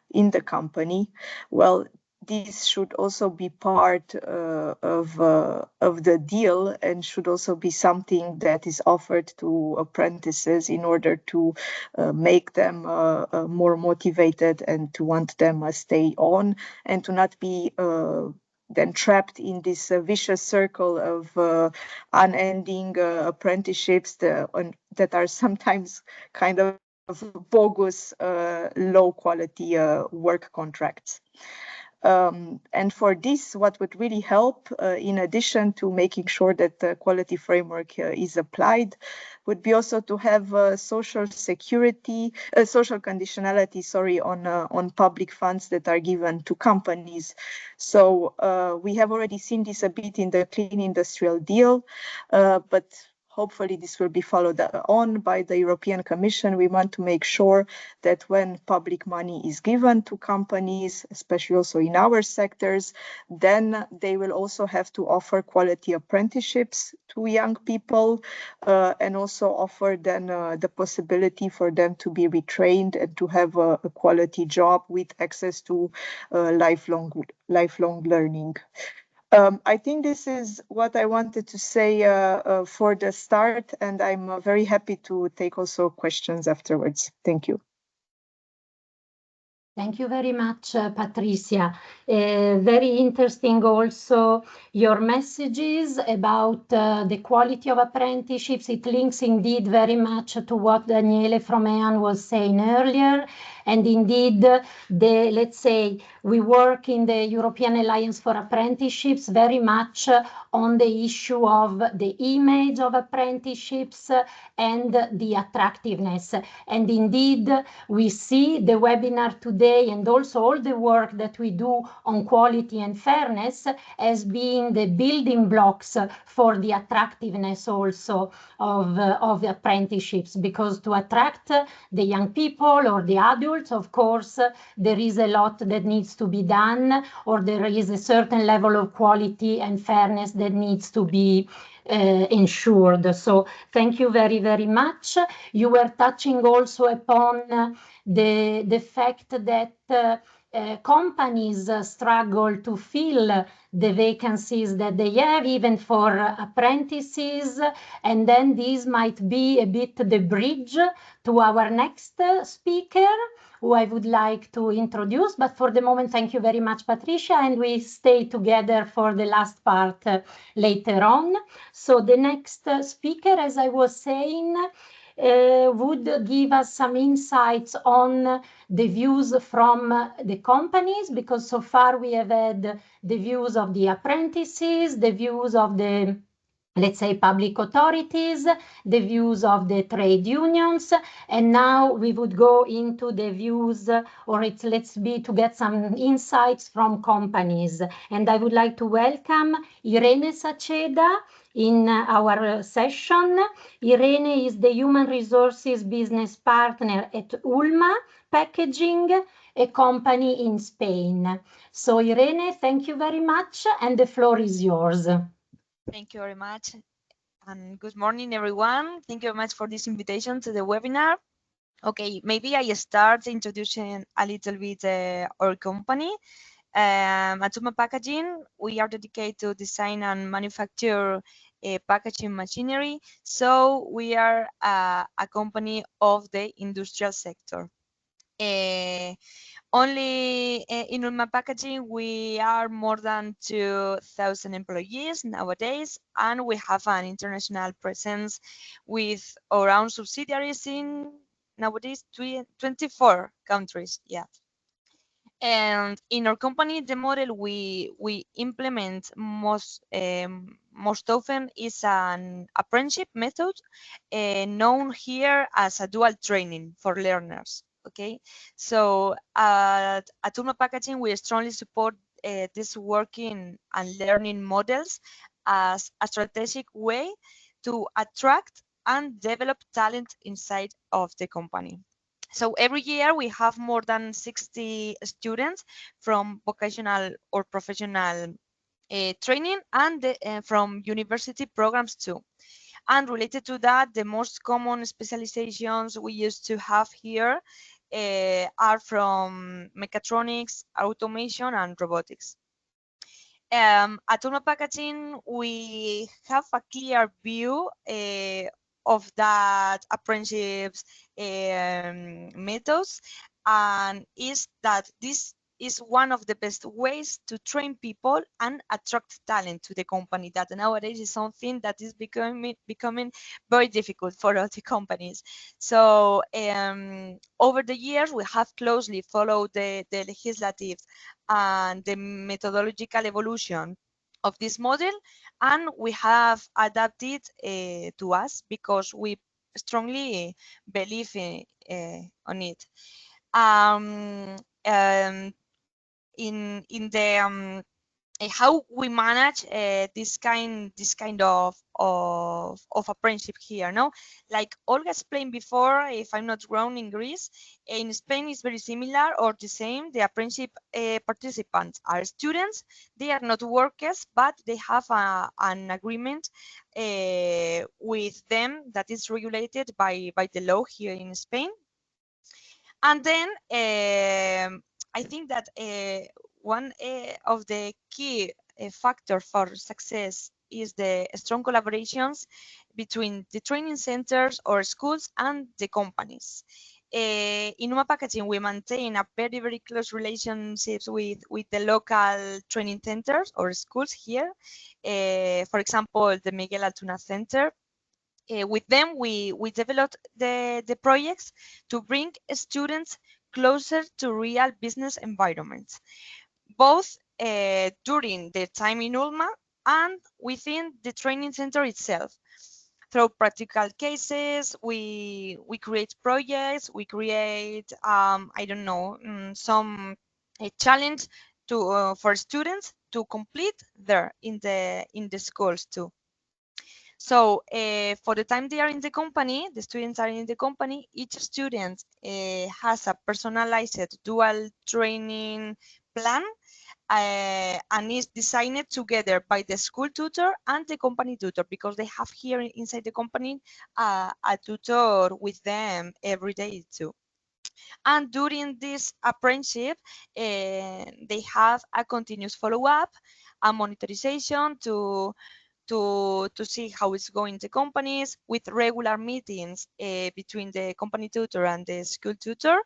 G: in the company. Well, this should also be part of the deal and should also be something that is offered to apprentices in order to make them more motivated and to want them stay on and to not be then trapped in this vicious circle of unending apprenticeships that are sometimes kind of bogus, low quality work contracts. And for this, what would really help, in addition to making sure that the quality framework is applied, would be also to have social security, social conditionality, sorry, on public funds that are given to companies. So we have already seen this a bit in the Clean Industrial Deal, but hopefully this will be followed on by the European Commission. We want to make sure that when public money is given to companies, especially also in our sectors, then they will also have to offer quality apprenticeships to young people and also offer then the possibility for them to be retrained and to have a quality job with access to lifelong learning. I think this is what I wanted to say for the start, and I'm very happy to take also questions afterwards. Thank you.
A: Thank you very much, Patricia. Very interesting also your messages about the quality of apprenticeships. It links indeed very much to what Daniele from EAN was saying earlier. And indeed, let's say, we work in the European Alliance for Apprenticeships very much on the issue of the image of apprenticeships and the attractiveness. And indeed, we see the webinar today and also all the work that we do on quality and fairness as being the building blocks for the attractiveness also of apprenticeships, because to attract the young people or the adults, of course, there is a lot that needs to be done, or there is a certain level of quality and fairness that needs to be ensured. So thank you very, very much. You were touching also upon the fact that companies struggle to fill the vacancies that they have, even for apprentices, and then this might be a bit the bridge to our next speaker, who I would like to introduce. But for the moment, thank you very much, Patricia, and we stay together for the last part later on. So the next speaker, as I was saying, would give us some insights on the views from the companies, because so far we have had the views of the apprentices, the views of the, let's say, public authorities, the views of the trade unions, and now we would go into the views, or let's be to get some insights from companies. And I would like to welcome Irene Saceda in our session. Irene is the Human Resources Business Partner at Ulma Packaging, a company in Spain. So Irene, thank you very much, and the floor is yours.
H: Thank you very much, and good morning, everyone. Thank you very much for this invitation to the webinar. Okay, maybe I start introducing a little bit our company. At Ulma Packaging, we are dedicated to design and manufacture packaging machinery. So we are a company of the industrial sector. Only in Ulma Packaging, we are more than 2,000 employees nowadays, and we have an international presence with around subsidiaries in nowadays 24 countries. Yeah. And in our company, the model we implement most often is an apprenticeship method, known here as a dual training for learners. Okay, so at Ulma Packaging, we strongly support this working and learning models as a strategic way to attract and develop talent inside of the company. So every year we have more than 60 students from vocational or professional training and from university programs too. And related to that, the most common specializations we used to have here are from mechatronics, automation, and robotics. At Ulma Packaging, we have a clear view of that apprenticeships methods, and is that this is one of the best ways to train people and attract talent to the company. That nowadays is something that is becoming very difficult for all the companies. So over the years, we have closely followed the legislative and the methodological evolution of this model, and we have adapted to us because we strongly believe on it. In the how we manage this kind of apprenticeship here, no? Like Olga explained before, if I'm not wrong, in Greece, in Spain is very similar or the same. The apprenticeship participants are students. They are not workers, but they have an agreement with them that is regulated by the law here in Spain. And then I think that one of the key factor for success is the strong collaborations between the training centers or schools and the companies. In Ulma Packaging, we maintain a very, very close relationships with the local training centers or schools here. For example, the Miguel Altuna Center. With them, we developed the projects to bring students closer to real business environments, both during their time in Ulma and within the training center itself. Through practical cases, we create projects, we create, I don't know, some challenge to for students to complete there in the schools too. So for the time they are in the company, the students are in the company, each student has a personalized dual training plan and is designed together by the school tutor and the company tutor, because they have here inside the company a tutor with them every day too. And during this apprenticeship, they have a continuous follow-up and monitorization to see how it's going to companies, with regular meetings between the company tutor and the school tutor,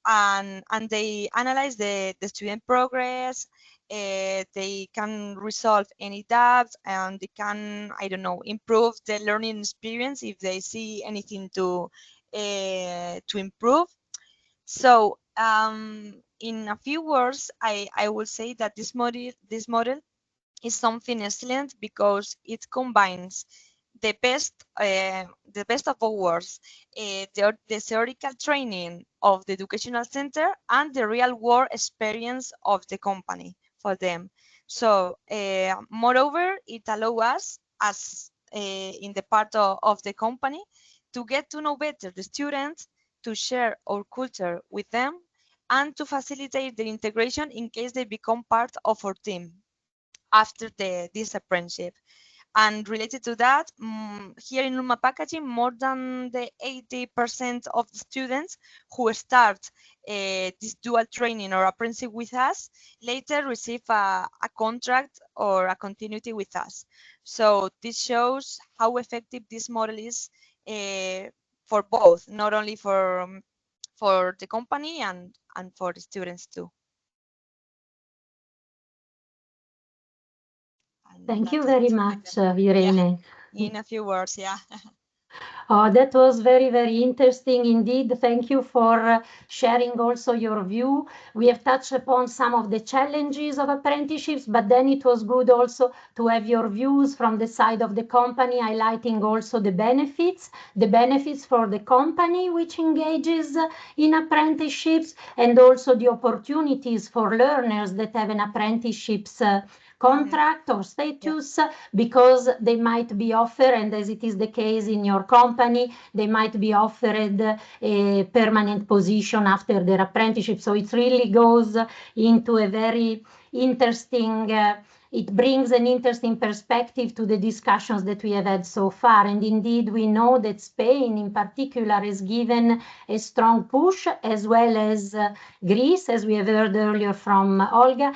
H: and they analyze the student progress. They can resolve any doubts, and they can, I don't know, improve the learning experience if they see anything to improve. So in a few words, I will say that this model is something excellent because it combines the best of all worlds, the theoretical training of the educational center and the real world experience of the company for them. So moreover, it allows us as in the part of the company to get to know better the students, to share our culture with them, and to facilitate the integration in case they become part of our team after this apprenticeship. And related to that, here in Ulma Packaging, more than the 80% of the students who start this dual training or apprenticeship with us later receive a contract or a continuity with us. So this shows how effective this model is for both, not only for the company and for the students too.
A: Thank you very much, Irene.
H: Yeah. In a few words, yeah.
A: Oh, that was very, very interesting indeed. Thank you for sharing also your view. We have touched upon some of the challenges of apprenticeships, but then it was good also to have your views from the side of the company, highlighting also the benefits for the company which engages in apprenticeships, and also the opportunities for learners that have an apprenticeships contract or status, because they might be offered, and as it is the case in your company, they might be offered a permanent position after their apprenticeship. So it really goes into a very interesting it brings an interesting perspective to the discussions that we have had so far. And indeed, we know that Spain in particular has given a strong push, as well as Greece, as we have heard earlier from Olga.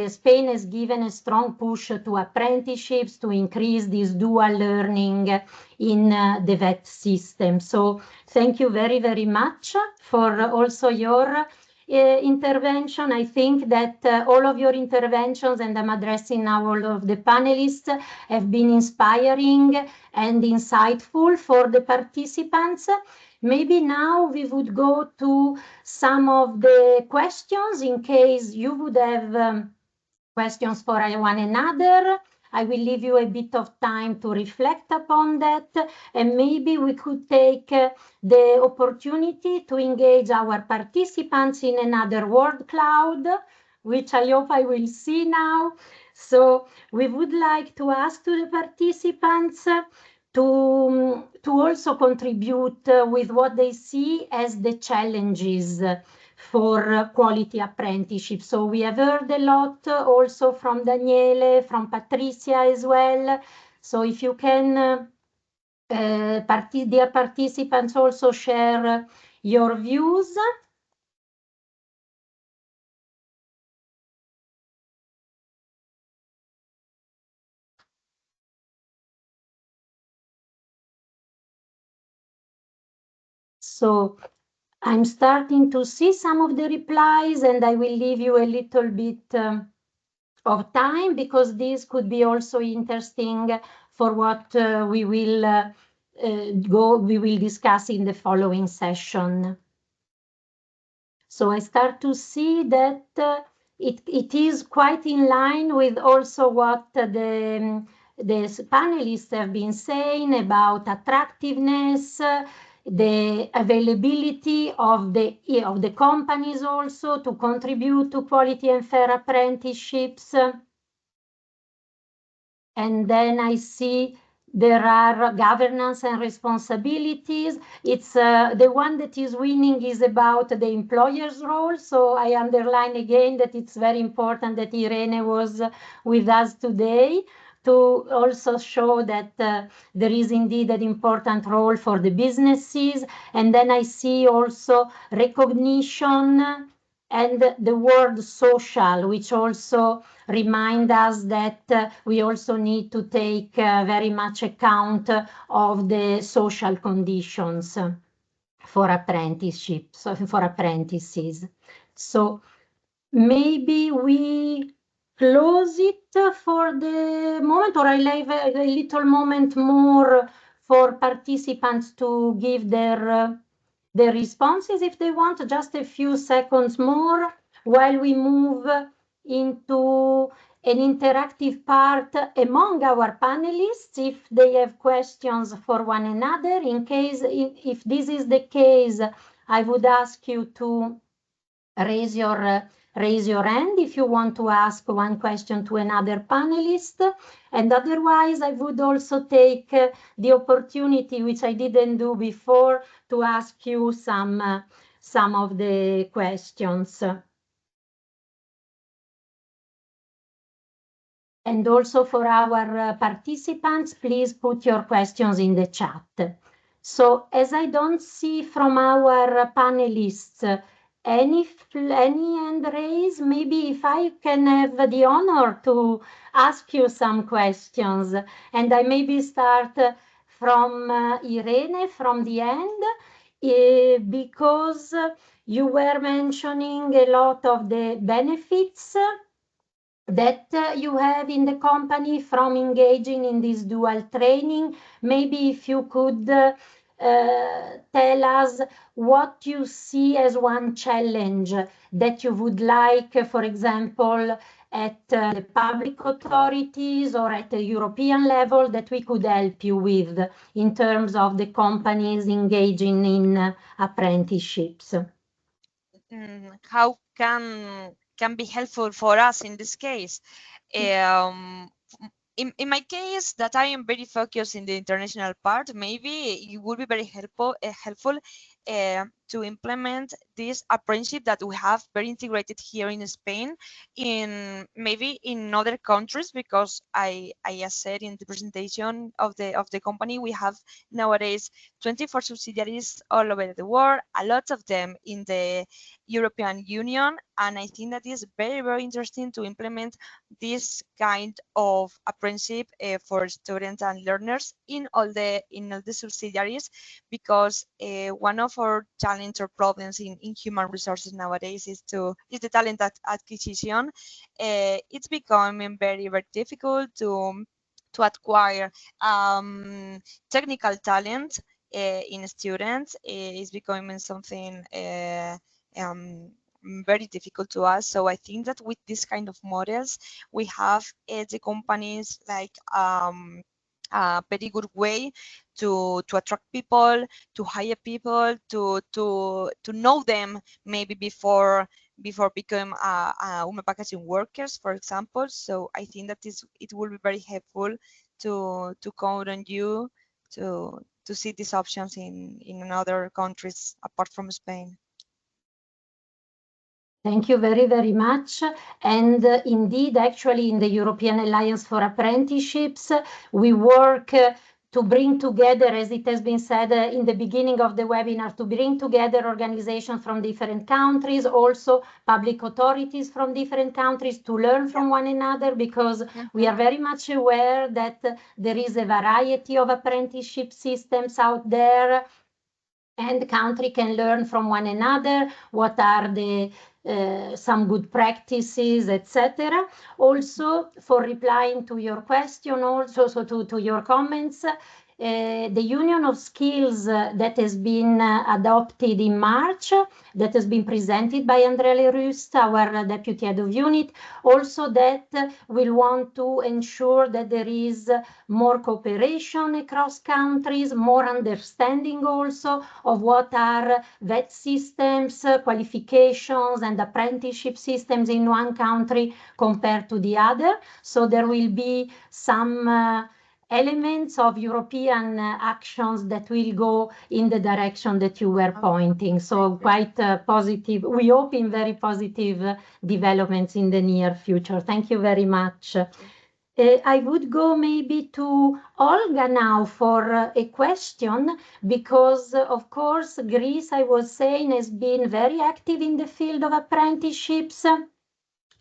A: Spain has given a strong push to apprenticeships to increase this dual learning in the VET system. So thank you very, very much for also your intervention. I think that all of your interventions, and I'm addressing now all of the panelists, have been inspiring and insightful for the participants. Maybe now we would go to some of the questions in case you would have questions for one another. I will leave you a bit of time to reflect upon that, and maybe we could take the opportunity to engage our participants in another word cloud, which I hope I will see now. So we would like to ask to the participants to also contribute with what they see as the challenges for quality apprenticeship. So we have heard a lot also from Daniele, from Patricia as well. So if you can, dear participants, also share your views. So I'm starting to see some of the replies, and I will leave you a little bit of time, because this could be also interesting for what we will discuss in the following session. So I start to see that it is quite in line with also what the panelists have been saying about attractiveness, the availability of the companies also to contribute to quality and fair apprenticeships. And then I see there are governance and responsibilities. It's the one that is winning is about the employer's role. So I underline again that it's very important that Irene was with us today to also show that there is indeed an important role for the businesses. And then I see also recognition and the word social, which also remind us that we also need to take very much account of the social conditions for apprenticeships, for apprentices. So maybe we close it for the moment, or I leave a little moment more for participants to give their responses if they want, just a few seconds more while we move into an interactive part among our panelists if they have questions for one another. In case, if this is the case, I would ask you to raise your hand if you want to ask one question to another panelist. And otherwise, I would also take the opportunity, which I didn't do before, to ask you some of the questions. And also for our participants, please put your questions in the chat. So as I don't see from our panelists any hand raised, maybe if I can have the honor to ask you some questions, and I maybe start from Irene from the end, because you were mentioning a lot of the benefits that you have in the company from engaging in this dual training. Maybe if you could tell us what you see as one challenge that you would like, for example, at the public authorities or at the European level, that we could help you with in terms of the companies engaging in apprenticeships.
H: How can be helpful for us in this case? In my case, that I am very focused in the international part, maybe it would be very helpful to implement this apprenticeship that we have very integrated here in Spain, in maybe in other countries, because I said in the presentation of the company, we have nowadays 24 subsidiaries all over the world, a lot of them in the European Union, and I think that is very, very interesting to implement this kind of apprenticeship for students and learners in all the subsidiaries, because one of our challenge or problems in human resources nowadays is the talent acquisition. It's becoming very, very difficult to acquire technical talent in students. Is becoming something very difficult to us. So I think that with this kind of models, we have the companies like a very good way to attract people, to hire people, to know them maybe before become women packaging workers, for example. So I think that it will be very helpful to count on you to see these options in other countries apart from Spain.
A: Thank you very, very much. And indeed, actually, in the European Alliance for Apprenticeships, we work to bring together, as it has been said in the beginning of the webinar, to bring together organizations from different countries, also public authorities from different countries, to learn from one another, because we are very much aware that there is a variety of apprenticeship systems out there, and country can learn from one another what are the some good practices, etc. Also, for replying to your question, also so to your comments, the Union of Skills that has been adopted in March, that has been presented by Andrea Lerust, our Deputy Head of Unit, also that will want to ensure that there is more cooperation across countries, more understanding also of what are VET systems, qualifications and apprenticeship systems in one country compared to the other. So there will be some elements of European actions that will go in the direction that you were pointing. So quite positive. We hope in very positive developments in the near future. Thank you very much. I would go maybe to Olga now for a question, because of course Greece, I was saying, has been very active in the field of apprenticeships.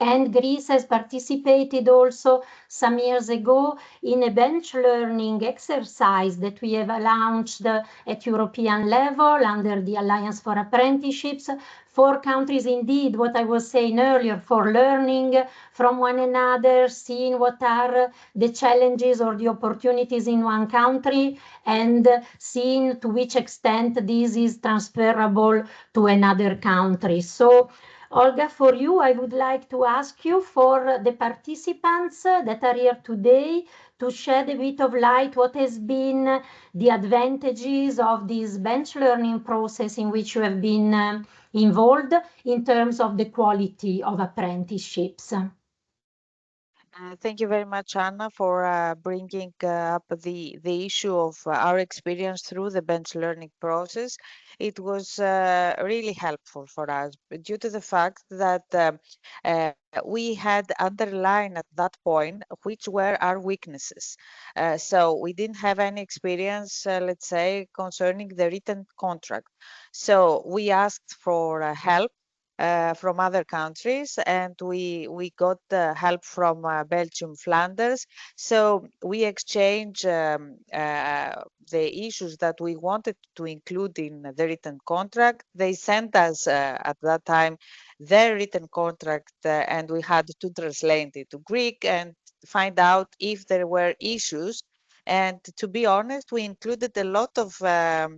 A: And Greece has participated also some years ago in a bench learning exercise that we have launched at European level under the Alliance for Apprenticeships. 4 countries indeed, what I was saying earlier, for learning from one another, seeing what are the challenges or the opportunities in one country, and seeing to which extent this is transferable to another country. So Olga, for you, I would like to ask you, for the participants that are here today, to shed a bit of light what has been the advantages of this bench learning process in which you have been involved in terms of the quality of apprenticeships.
F: Thank you very much, Anna, for bringing up the issue of our experience through the bench learning process. It was really helpful for us due to the fact that we had underlined at that point which were our weaknesses. So we didn't have any experience, let's say, concerning the written contract. So we asked for help from other countries, and we got help from Belgium, Flanders. So we exchanged the issues that we wanted to include in the written contract. They sent us at that time their written contract, and we had to translate it to Greek and find out if there were issues. And to be honest, we included a lot of their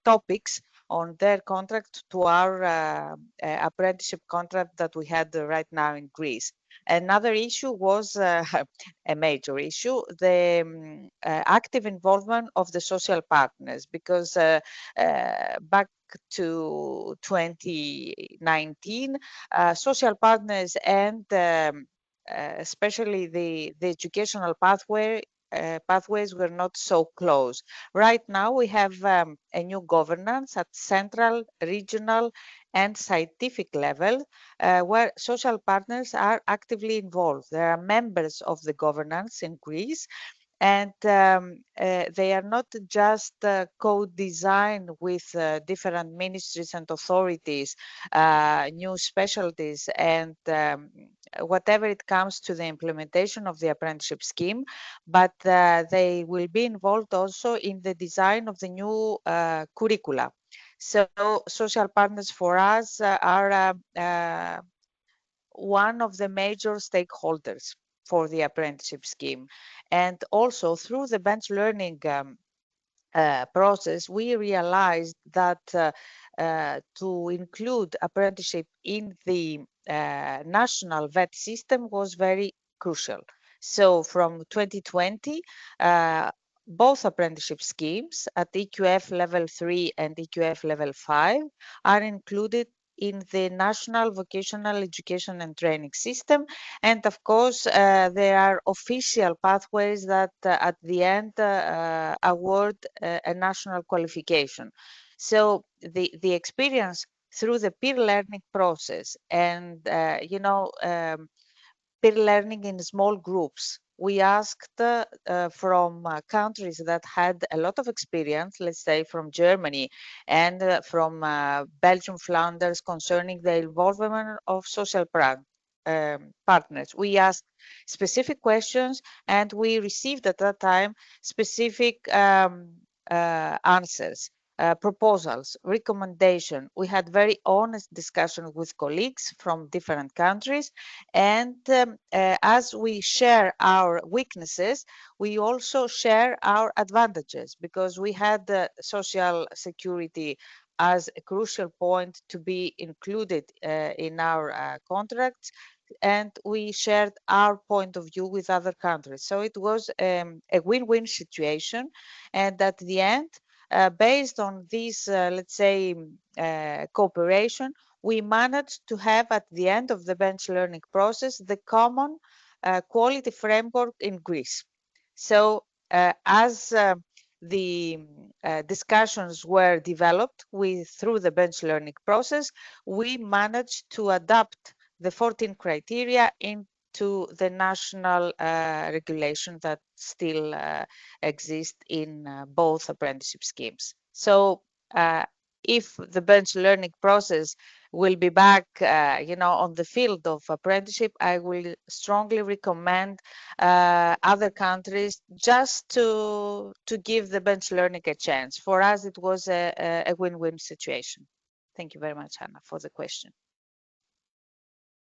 F: topics on their contract to our apprenticeship contract that we had right now in Greece. Another issue was a major issue, the active involvement of the social partners, because back to 2019, social partners and especially the educational pathway pathways were not so close. Right now, we have a new governance at central, regional, and scientific level, where social partners are actively involved. There are members of the governance in Greece, and they are not just co-designed with different ministries and authorities, new specialties, and whatever it comes to the implementation of the apprenticeship scheme, but they will be involved also in the design of the new curricula. So social partners for us are one of the major stakeholders for the apprenticeship scheme. And also through the bench learning process, we realized that to include apprenticeship in the national VET system was very crucial. So from 2020, both apprenticeship schemes at EQF level 3 and EQF level 5 are included in the National Vocational Education and Training System. And of course, there are official pathways that at the end award a national qualification. So the experience through the peer learning process and, peer learning in small groups. We asked from countries that had a lot of experience, let's say from Germany and from Belgium, Flanders, concerning the involvement of social partners. We asked specific questions and we received at that time specific answers. Proposals, recommendation. We had very honest discussion with colleagues from different countries, and as we share our weaknesses, we also share our advantages, because we had social security as a crucial point to be included in our contracts, and we shared our point of view with other countries. So it was a win-win situation, and at the end, based on this, let's say, cooperation, we managed to have at the end of the bench learning process the common quality framework in Greece. So as the discussions were developed through the bench learning process, we managed to adapt the 14 criteria into the national regulation that still exist in both apprenticeship schemes. So if the bench learning process will be back, on the field of apprenticeship, I will strongly recommend other countries just to give the bench learning a chance. For us, it was a win-win situation. Thank you very much, Anna, for the question.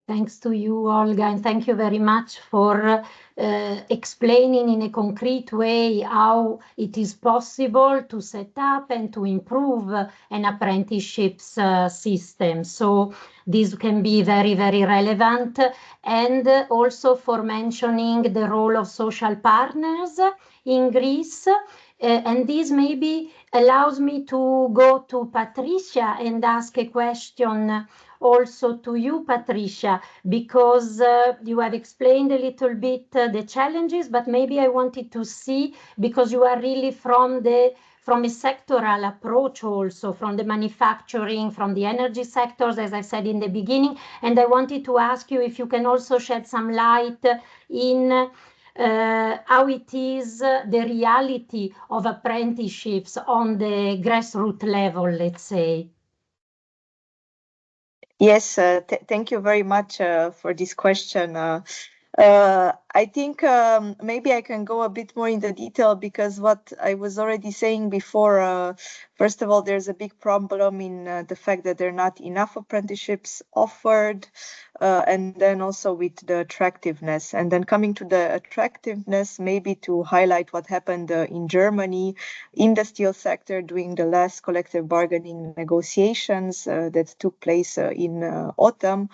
A: Thanks to you, Olga, and thank you very much for explaining in a concrete way how it is possible to set up and to improve an apprenticeships system. So this can be very, very relevant, and also for mentioning the role of social partners in Greece. And this maybe allows me to go to Patricia and ask a question also to you, Patricia, because you have explained a little bit the challenges, but maybe I wanted to see, because you are really from a sectoral approach also, from the manufacturing, from the energy sectors, as I said in the beginning, and I wanted to ask you if you can also shed some light in how it is the reality of apprenticeships on the grassroots level, let's say.
G: Yes, thank you very much for this question. I think maybe I can go a bit more into detail, because what I was already saying before, first of all, there's a big problem in the fact that there are not enough apprenticeships offered, and then also with the attractiveness. And then coming to the attractiveness, maybe to highlight what happened in Germany in the steel sector during the last collective bargaining negotiations that took place in autumn.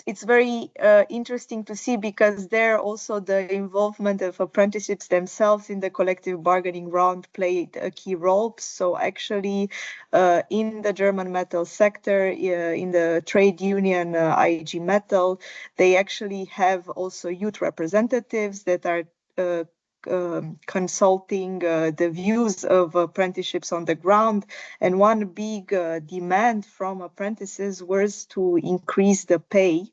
G: it's very interesting to see, because there also the involvement of apprenticeships themselves in the collective bargaining round played a key role. So actually in the German metal sector, in the trade union IG Metal, they actually have also youth representatives that are consulting the views of apprenticeships on the ground. And one big demand from apprentices was to increase the pay,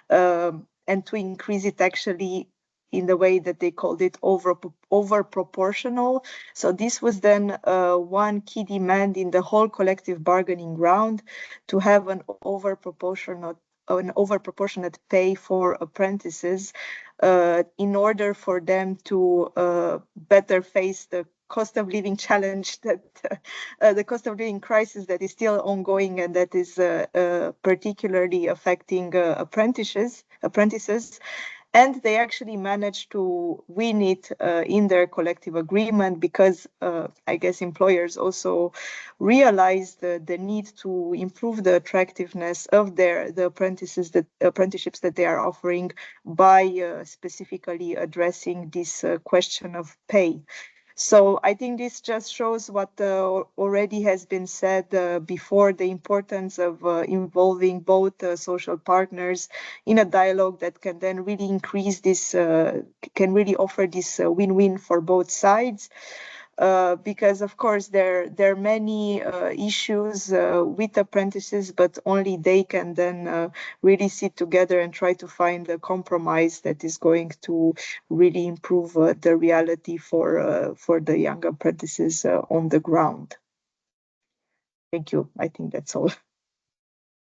G: and to increase it actually in the way that they called it over proportional. So this was then one key demand in the whole collective bargaining round, to have an over proportionate pay for apprentices, in order for them to better face the cost of living challenge, that the cost of living crisis that is still ongoing, and that is particularly affecting apprentices. And they actually managed to win it in their collective agreement, because I guess employers also realized the need to improve the attractiveness of the apprenticeships that they are offering, by specifically addressing this question of pay. So I think this just shows what already has been said before, the importance of involving both social partners in a dialogue that can then really increase this, can really offer this win-win for both sides. Because of course there are many issues with apprentices, but only they can then really sit together and try to find a compromise that is going to really improve the reality for the young apprentices on the ground. Thank you. I think that's all.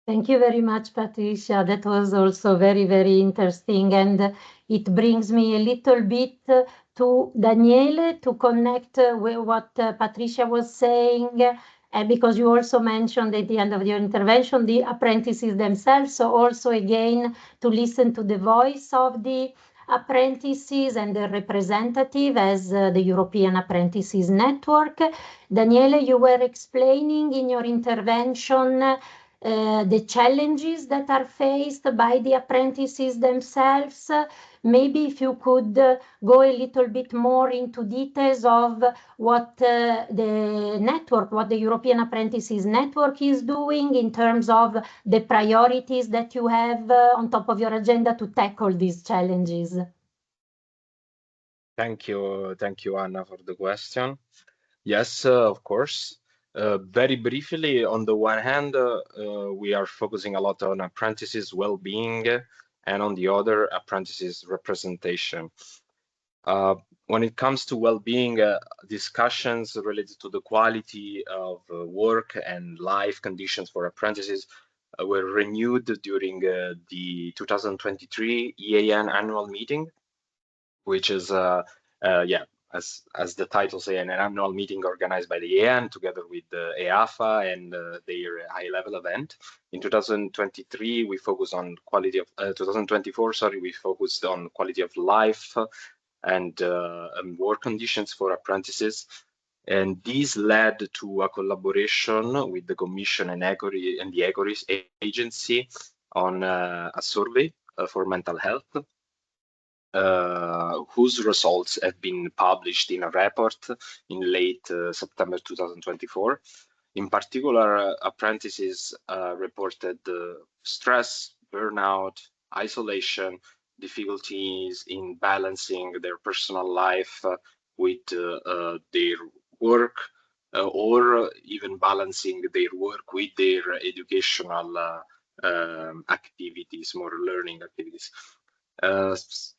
A: Thank you very much, Patricia. That was also very, very interesting. And it brings me a little bit to Daniele to connect with what Patricia was saying, because you also mentioned at the end of your intervention the apprentices themselves. So also again to listen to the voice of the apprentices and the representative as the European Apprentices Network. Daniele, you were explaining in your intervention the challenges that are faced by the apprentices themselves. Maybe if you could go a little bit more into details of what the network, what the European Apprentices Network is doing in terms of the priorities that you have on top of your agenda to tackle these challenges.
E: Thank you, Anna, for the question. Yes, of course. Very briefly, on the one hand, we are focusing a lot on apprentices' well-being, and on the other, apprentices' representation. When it comes to well-being, discussions related to the quality of work and life conditions for apprentices were renewed during the 2023 EAN annual meeting, which is as the title say, an annual meeting organized by the EAN together with the EAFA and their high-level event. In 2023, we focused on quality of 2024. Sorry, we focused on quality of life and work conditions for apprentices. And this led to a collaboration with the Commission and the ECORIS agency on a survey for mental health, whose results have been published in a report in late September 2024. In particular, apprentices reported stress, burnout, isolation, difficulties in balancing their personal life with their work, or even balancing their work with their educational activities, more learning activities. As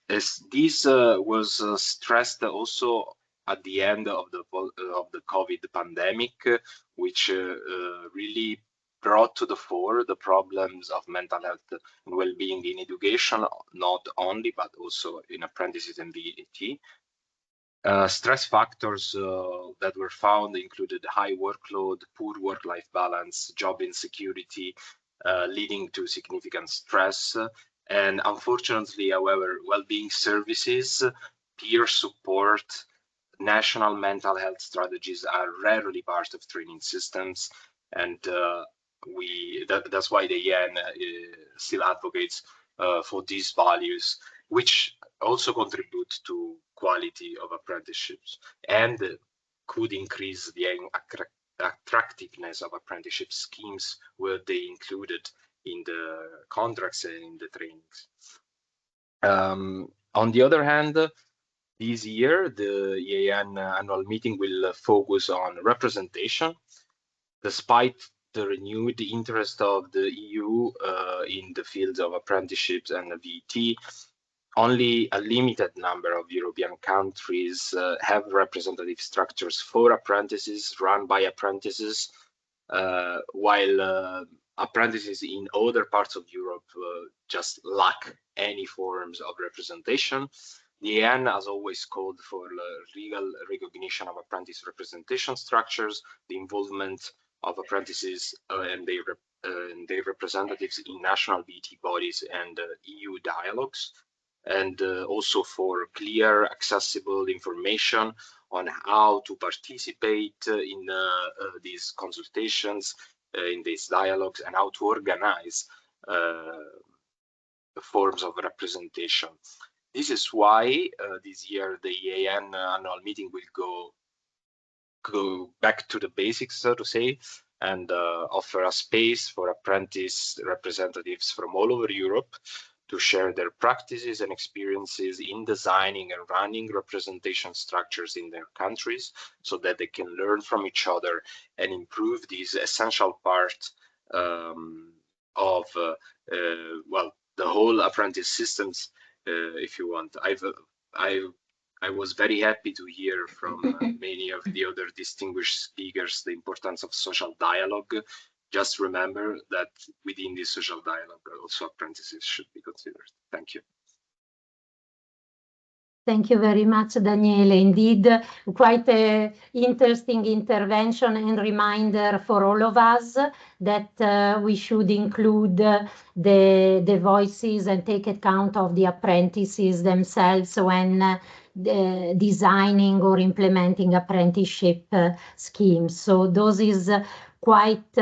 E: this was stressed also at the end of the COVID pandemic, which really brought to the fore the problems of mental health and well-being in education, not only but also in apprentices and VAT. Stress factors that were found included high workload, poor work-life balance, job insecurity, leading to significant stress. And unfortunately, however, well-being services, peer support, national mental health strategies are rarely part of training systems. And that's why the EN still advocates for these values, which also contribute to quality of apprenticeships and could increase the attractiveness of apprenticeship schemes were they included in the contracts and in the trainings. On the other hand, this year, the EAN annual meeting will focus on representation. Despite the renewed interest of the EU in the fields of apprenticeships and VET, only a limited number of European countries have representative structures for apprentices run by apprentices, while apprentices in other parts of Europe just lack any forms of representation. The EN has always called for legal recognition of apprentice representation structures, the involvement of apprentices and their representatives in national VET bodies and EU dialogues, and also for clear, accessible information on how to participate in these consultations, in these dialogues, and how to organize forms of representation. This is why this year the EAN annual meeting will go back to the basics, so to say, and offer a space for apprentice representatives from all over Europe to share their practices and experiences in designing and running representation structures in their countries, so that they can learn from each other and improve this essential part of well, the whole apprentice systems, if you want. I was very happy to hear from many of the other distinguished speakers the importance of social dialogue. Just remember that within this social dialogue, also apprentices should be considered. Thank you.
A: Thank you very much, Daniele. Indeed, quite an interesting intervention and reminder for all of us that we should include the voices and take account of the apprentices themselves when designing or implementing apprenticeship schemes. So those is quite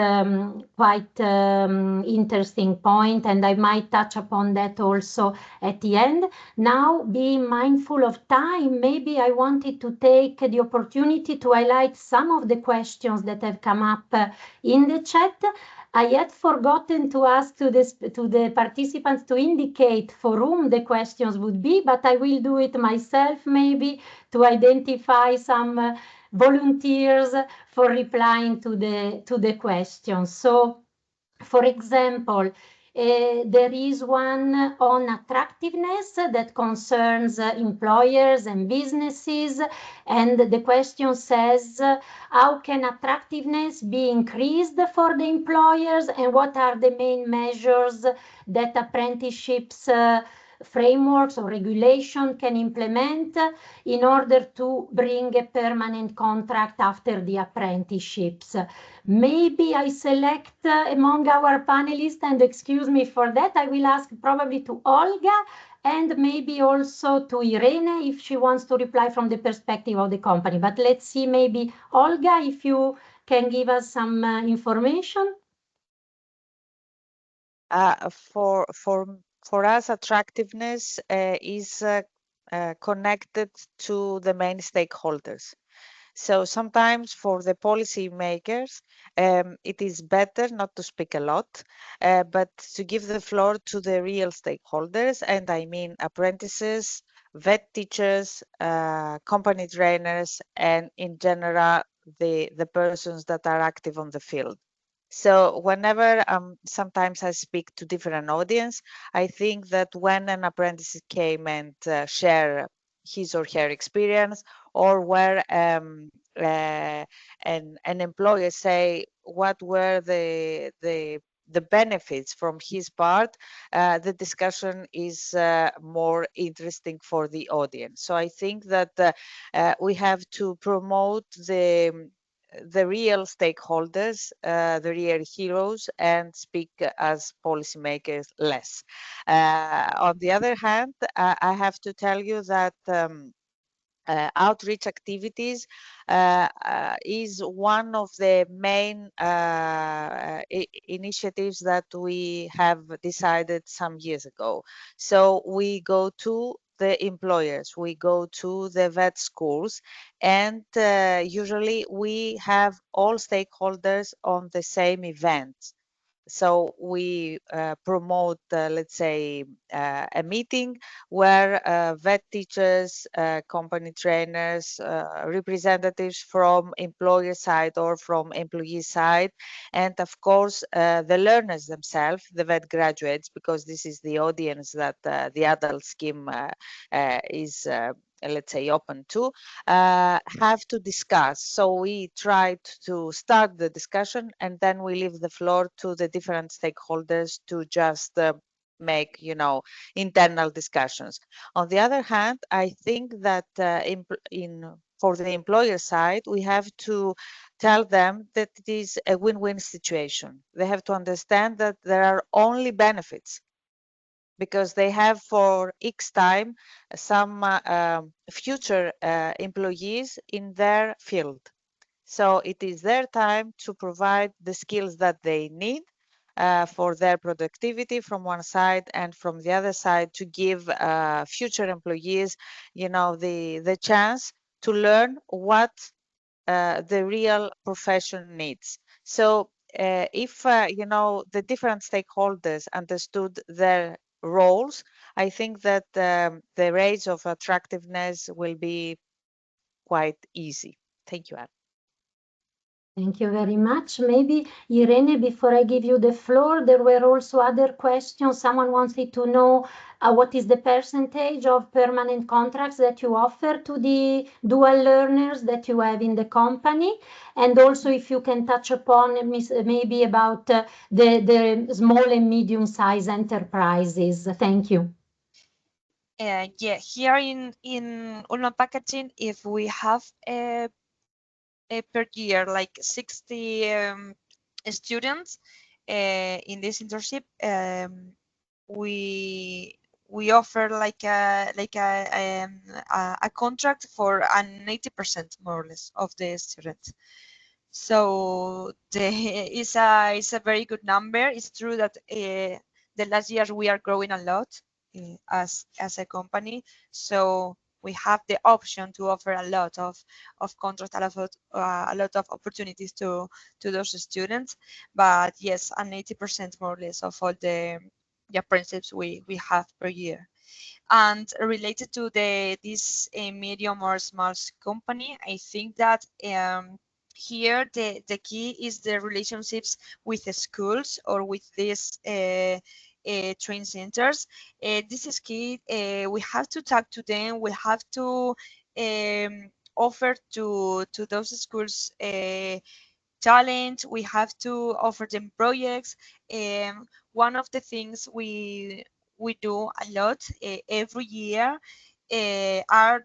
A: interesting point, and I might touch upon that also at the end. Now, being mindful of time, maybe I wanted to take the opportunity to highlight some of the questions that have come up in the chat. I had forgotten to ask to the participants to indicate for whom the questions would be, but I will do it myself maybe to identify some volunteers for replying to the questions. So, for example, there is one on attractiveness that concerns employers and businesses, and the question says, how can attractiveness be increased for the employers, and what are the main measures that apprenticeships frameworks or regulation can implement in order to bring a permanent contract after the apprenticeships? Maybe I select among our panelists, and excuse me for that, I will ask probably to Olga and maybe also to Irene if she wants to reply from the perspective of the company. But let's see, maybe Olga, if you can give us some information.
F: For us, attractiveness is connected to the main stakeholders. So sometimes for the policy makers, it is better not to speak a lot, but to give the floor to the real stakeholders. And I mean apprentices, vet teachers, company trainers, and in general, the persons that are active on the field. So whenever sometimes I speak to different audience, I think that when an apprentice came and share his or her experience, or where an employer say what were the benefits from his part, the discussion is more interesting for the audience. So I think that we have to promote the real stakeholders, the real heroes, and speak as policymakers less. On the other hand, I have to tell you that outreach activities is one of the main initiatives that we have decided some years ago. So we go to the employers, we go to the vet schools, and usually we have all stakeholders on the same event. So we promote, let's say, a meeting where vet teachers, company trainers, representatives from employer side or from employee side, and of course the learners themselves, the vet graduates, because this is the audience that the adult scheme is let's say open to, have to discuss. So we try to start the discussion, and then we leave the floor to the different stakeholders to just make, you know, internal discussions. On the other hand, I think that for the employer side, we have to tell them that it is a win-win situation. They have to understand that there are only benefits, because they have for X time some future employees in their field. So it is their time to provide the skills that they need for their productivity from one side, and from the other side to give future employees, you know, the chance to learn what the real profession needs. So if you know, the different stakeholders understood their roles, I think that the raise of attractiveness will be quite easy. Thank you, Anne.
A: Thank you very much. Maybe, Irene, before I give you the floor, there were also other questions. Someone wanted to know what is the percentage of permanent contracts that you offer to the dual learners that you have in the company, and also if you can touch upon maybe about the small and medium-sized enterprises. Thank you.
H: Yeah, here in Ulma Packaging, if we have per year like 60 students in this internship, we offer like a contract for an 80% more or less of the students. So it's a very good number. It's true that the last years we are growing a lot as a company, so we have the option to offer a lot of contracts, a lot of opportunities to those students. But yes, an 80% more or less of all the apprenticeships we have per year. And related to this medium or small company, I think that here the key is the relationships with the schools or with these training centers. This is key. We have to talk to them. We have to offer to those schools talent. We have to offer them projects. One of the things we do a lot every year are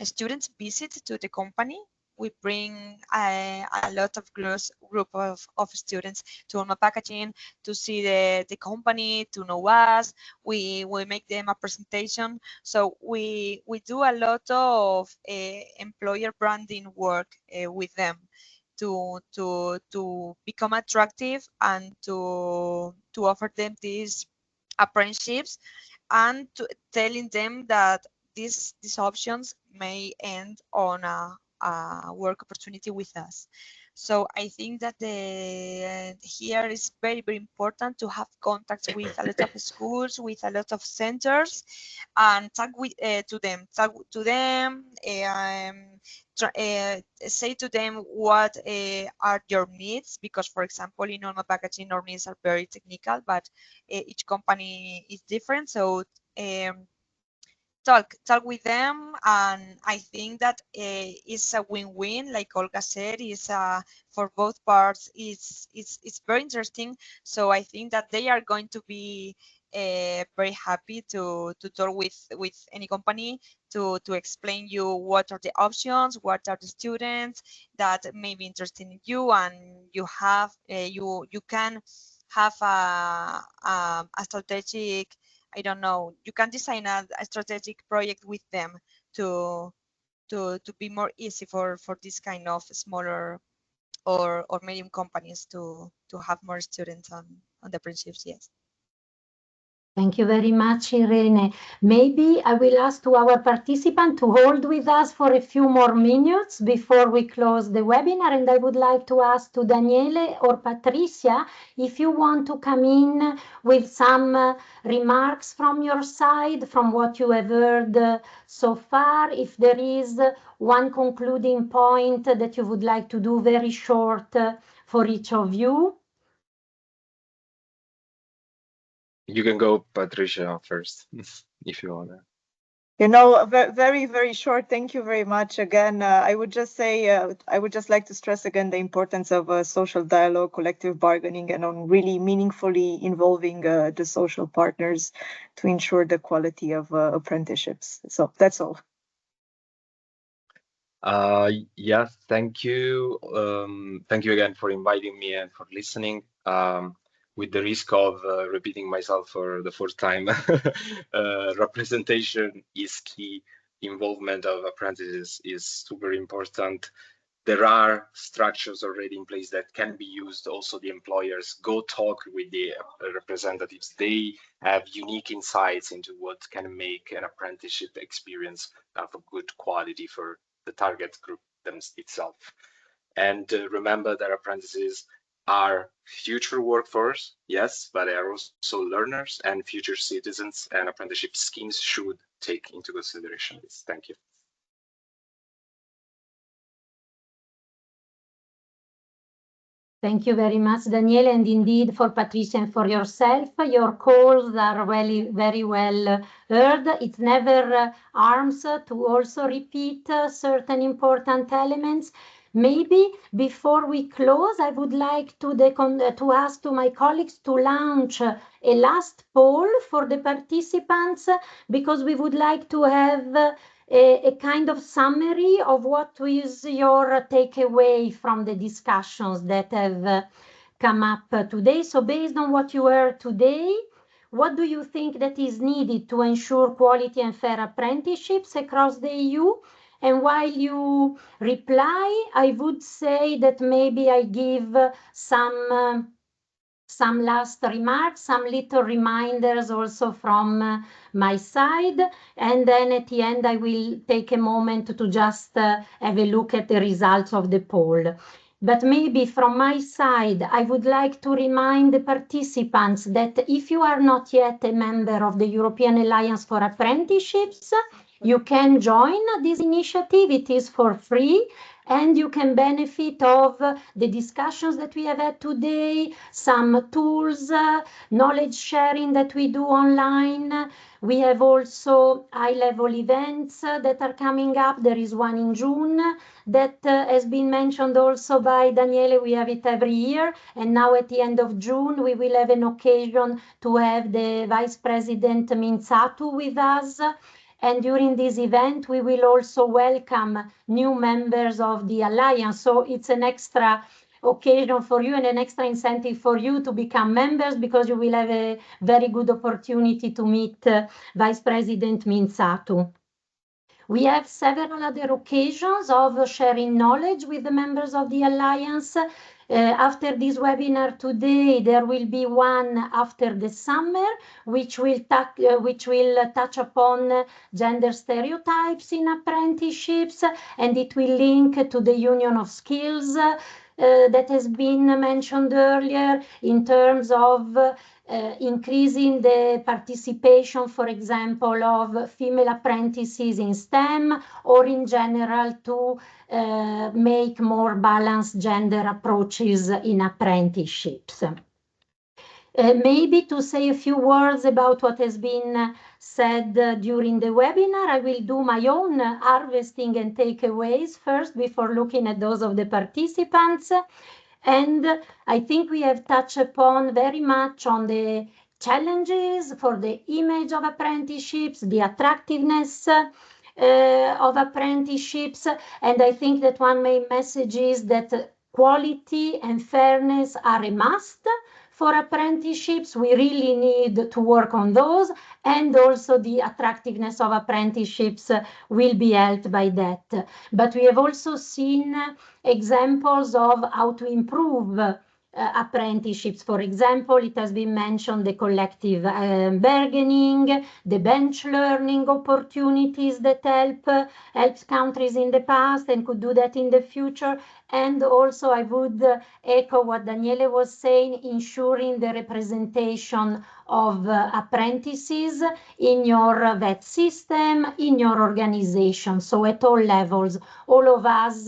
H: students visit to the company. We bring a lot of group of students to Ulma Packaging to see the company, to know us. We make them a presentation. So we do a lot of employer branding work with them to become attractive and to offer them these apprenticeships, and to telling them that these options may end on a work opportunity with us. So I think that here is very, very important to have contacts with a lot of schools, with a lot of centers, and talk to them, say to them what are your needs, because for example in Ulma Packaging our needs are very technical, but each company is different. So talk with them, and I think that it's a win-win. Like Olga said, is for both parts. It's very interesting. So I think that they are going to be very happy to talk with any company to explain you what are the options, what are the students that may be interested in you, and you have you can have a strategic, I don't know, you can design a strategic project with them to be more easy for this kind of smaller or medium companies to have more students on the apprenticeships. Yes.
A: Thank you very much, Irene. Maybe I will ask to our participant to hold with us for a few more minutes before we close the webinar. And I would like to ask to Daniele or Patricia if you want to come in with some remarks from your side, from what you have heard so far. If there is one concluding point that you would like to do very short for each of you.
E: You can go, Patricia, first, if you want.
G: You know, very, very short. Thank you very much. Again, I would just say, I would just like to stress again the importance of social dialogue, collective bargaining, and on really meaningfully involving the social partners to ensure the quality of apprenticeships. So that's all.
E: Yeah, thank you. Thank you again for inviting me and for listening. With the risk of repeating myself for the fourth time, representation is key. Involvement of apprentices is super important. There are structures already in place that can be used. Also, the employers go talk with the representatives. They have unique insights into what can make an apprenticeship experience of a good quality for the target group itself. And remember that apprentices are future workforce, yes, but they are also learners and future citizens, and apprenticeship schemes should take into consideration this. Thank you.
A: Thank you very much, Daniele, and indeed for Patricia and for yourself. Your calls are very well heard. It never harms to also repeat certain important elements. Maybe before we close, I would like to ask to my colleagues to launch a last poll for the participants, because we would like to have a kind of summary of what is your takeaway from the discussions that have come up today. So based on what you heard today, what do you think that is needed to ensure quality and fair apprenticeships across the EU? And while you reply, I would say that maybe I give some last remarks, some little reminders also from my side. And then at the end, I will take a moment to just have a look at the results of the poll. But maybe from my side, I would like to remind the participants that if you are not yet a member of the European Alliance for Apprenticeships, you can join this initiative. It is for free. And you can benefit of the discussions that we have had today, some tools, knowledge sharing that we do online. We have also high-level events that are coming up. There is one in June that has been mentioned also by Daniele. We have it every year. And now at the end of June, we will have an occasion to have the Vice President Minzatu with us. And during this event, we will also welcome new members of the Alliance. So it's an extra occasion for you and an extra incentive for you to become members, because you will have a very good opportunity to meet Vice President Minzatu. We have several other occasions of sharing knowledge with the members of the Alliance. After this webinar today, there will be one after the summer, which will touch upon gender stereotypes in apprenticeships, and it will link to the Union of Skills that has been mentioned earlier in terms of increasing the participation, for example, of female apprentices in STEM, or in general to make more balanced gender approaches in apprenticeships. Maybe to say a few words about what has been said during the webinar, I will do my own harvesting and takeaways first before looking at those of the participants. And I think we have touched upon very much on the challenges for the image of apprenticeships, the attractiveness of apprenticeships. And I think that one main message is that quality and fairness are a must for apprenticeships, we really need to work on those, and also the attractiveness of apprenticeships will be helped by that. But we have also seen examples of how to improve apprenticeships. For example, it has been mentioned the collective bargaining, the bench learning opportunities that helped countries in the past and could do that in the future. And also I would echo what Daniele was saying, ensuring the representation of apprentices in your vet system, in your organization. So at all levels, all of us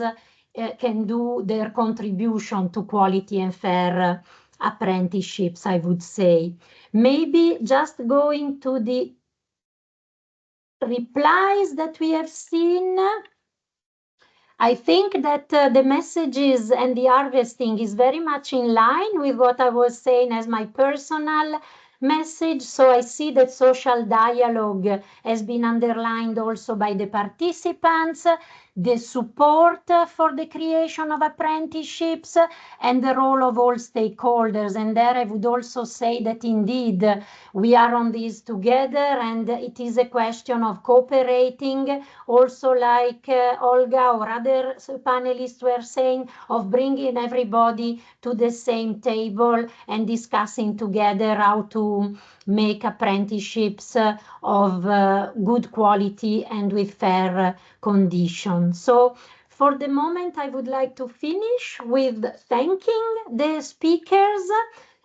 A: can do their contribution to quality and fair apprenticeships, I would say. Maybe just going to the replies that we have seen. I think that the messages and the harvesting is very much in line with what I was saying as my personal message. So I see that social dialogue has been underlined also by the participants, the support for the creation of apprenticeships, and the role of all stakeholders. And there I would also say that indeed we are on this together, and it is a question of cooperating, also like Olga or other panelists were saying, of bringing everybody to the same table and discussing together how to make apprenticeships of good quality and with fair conditions. So for the moment, I would like to finish with thanking the speakers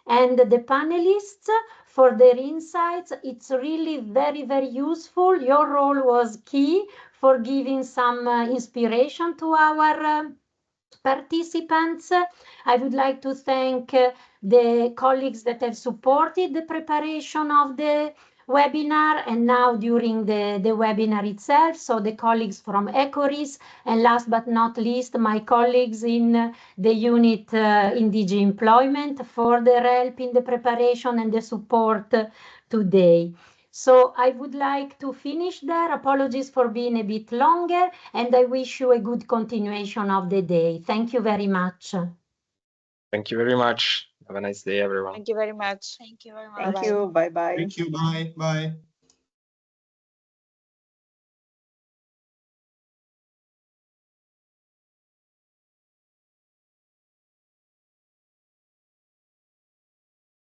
A: and the panelists for their insights. It's really very, very useful. Your role was key for giving some inspiration to our participants. I would like to thank the colleagues that have supported the preparation of the webinar and now during the webinar itself. So the colleagues from ECORIS, and last but not least, my colleagues in the unit in DG Employment for their help in the preparation and the support today. So I would like to finish there. Apologies for being a bit longer, and I wish you a good continuation of the day. Thank you very much.
E: Thank you very much. Have a nice day, everyone.
F: Thank you very much.
H: Thank you very much.
G: Thank
F: Bye-bye.
G: you. Bye-bye.
C: Thank you. Bye. Bye.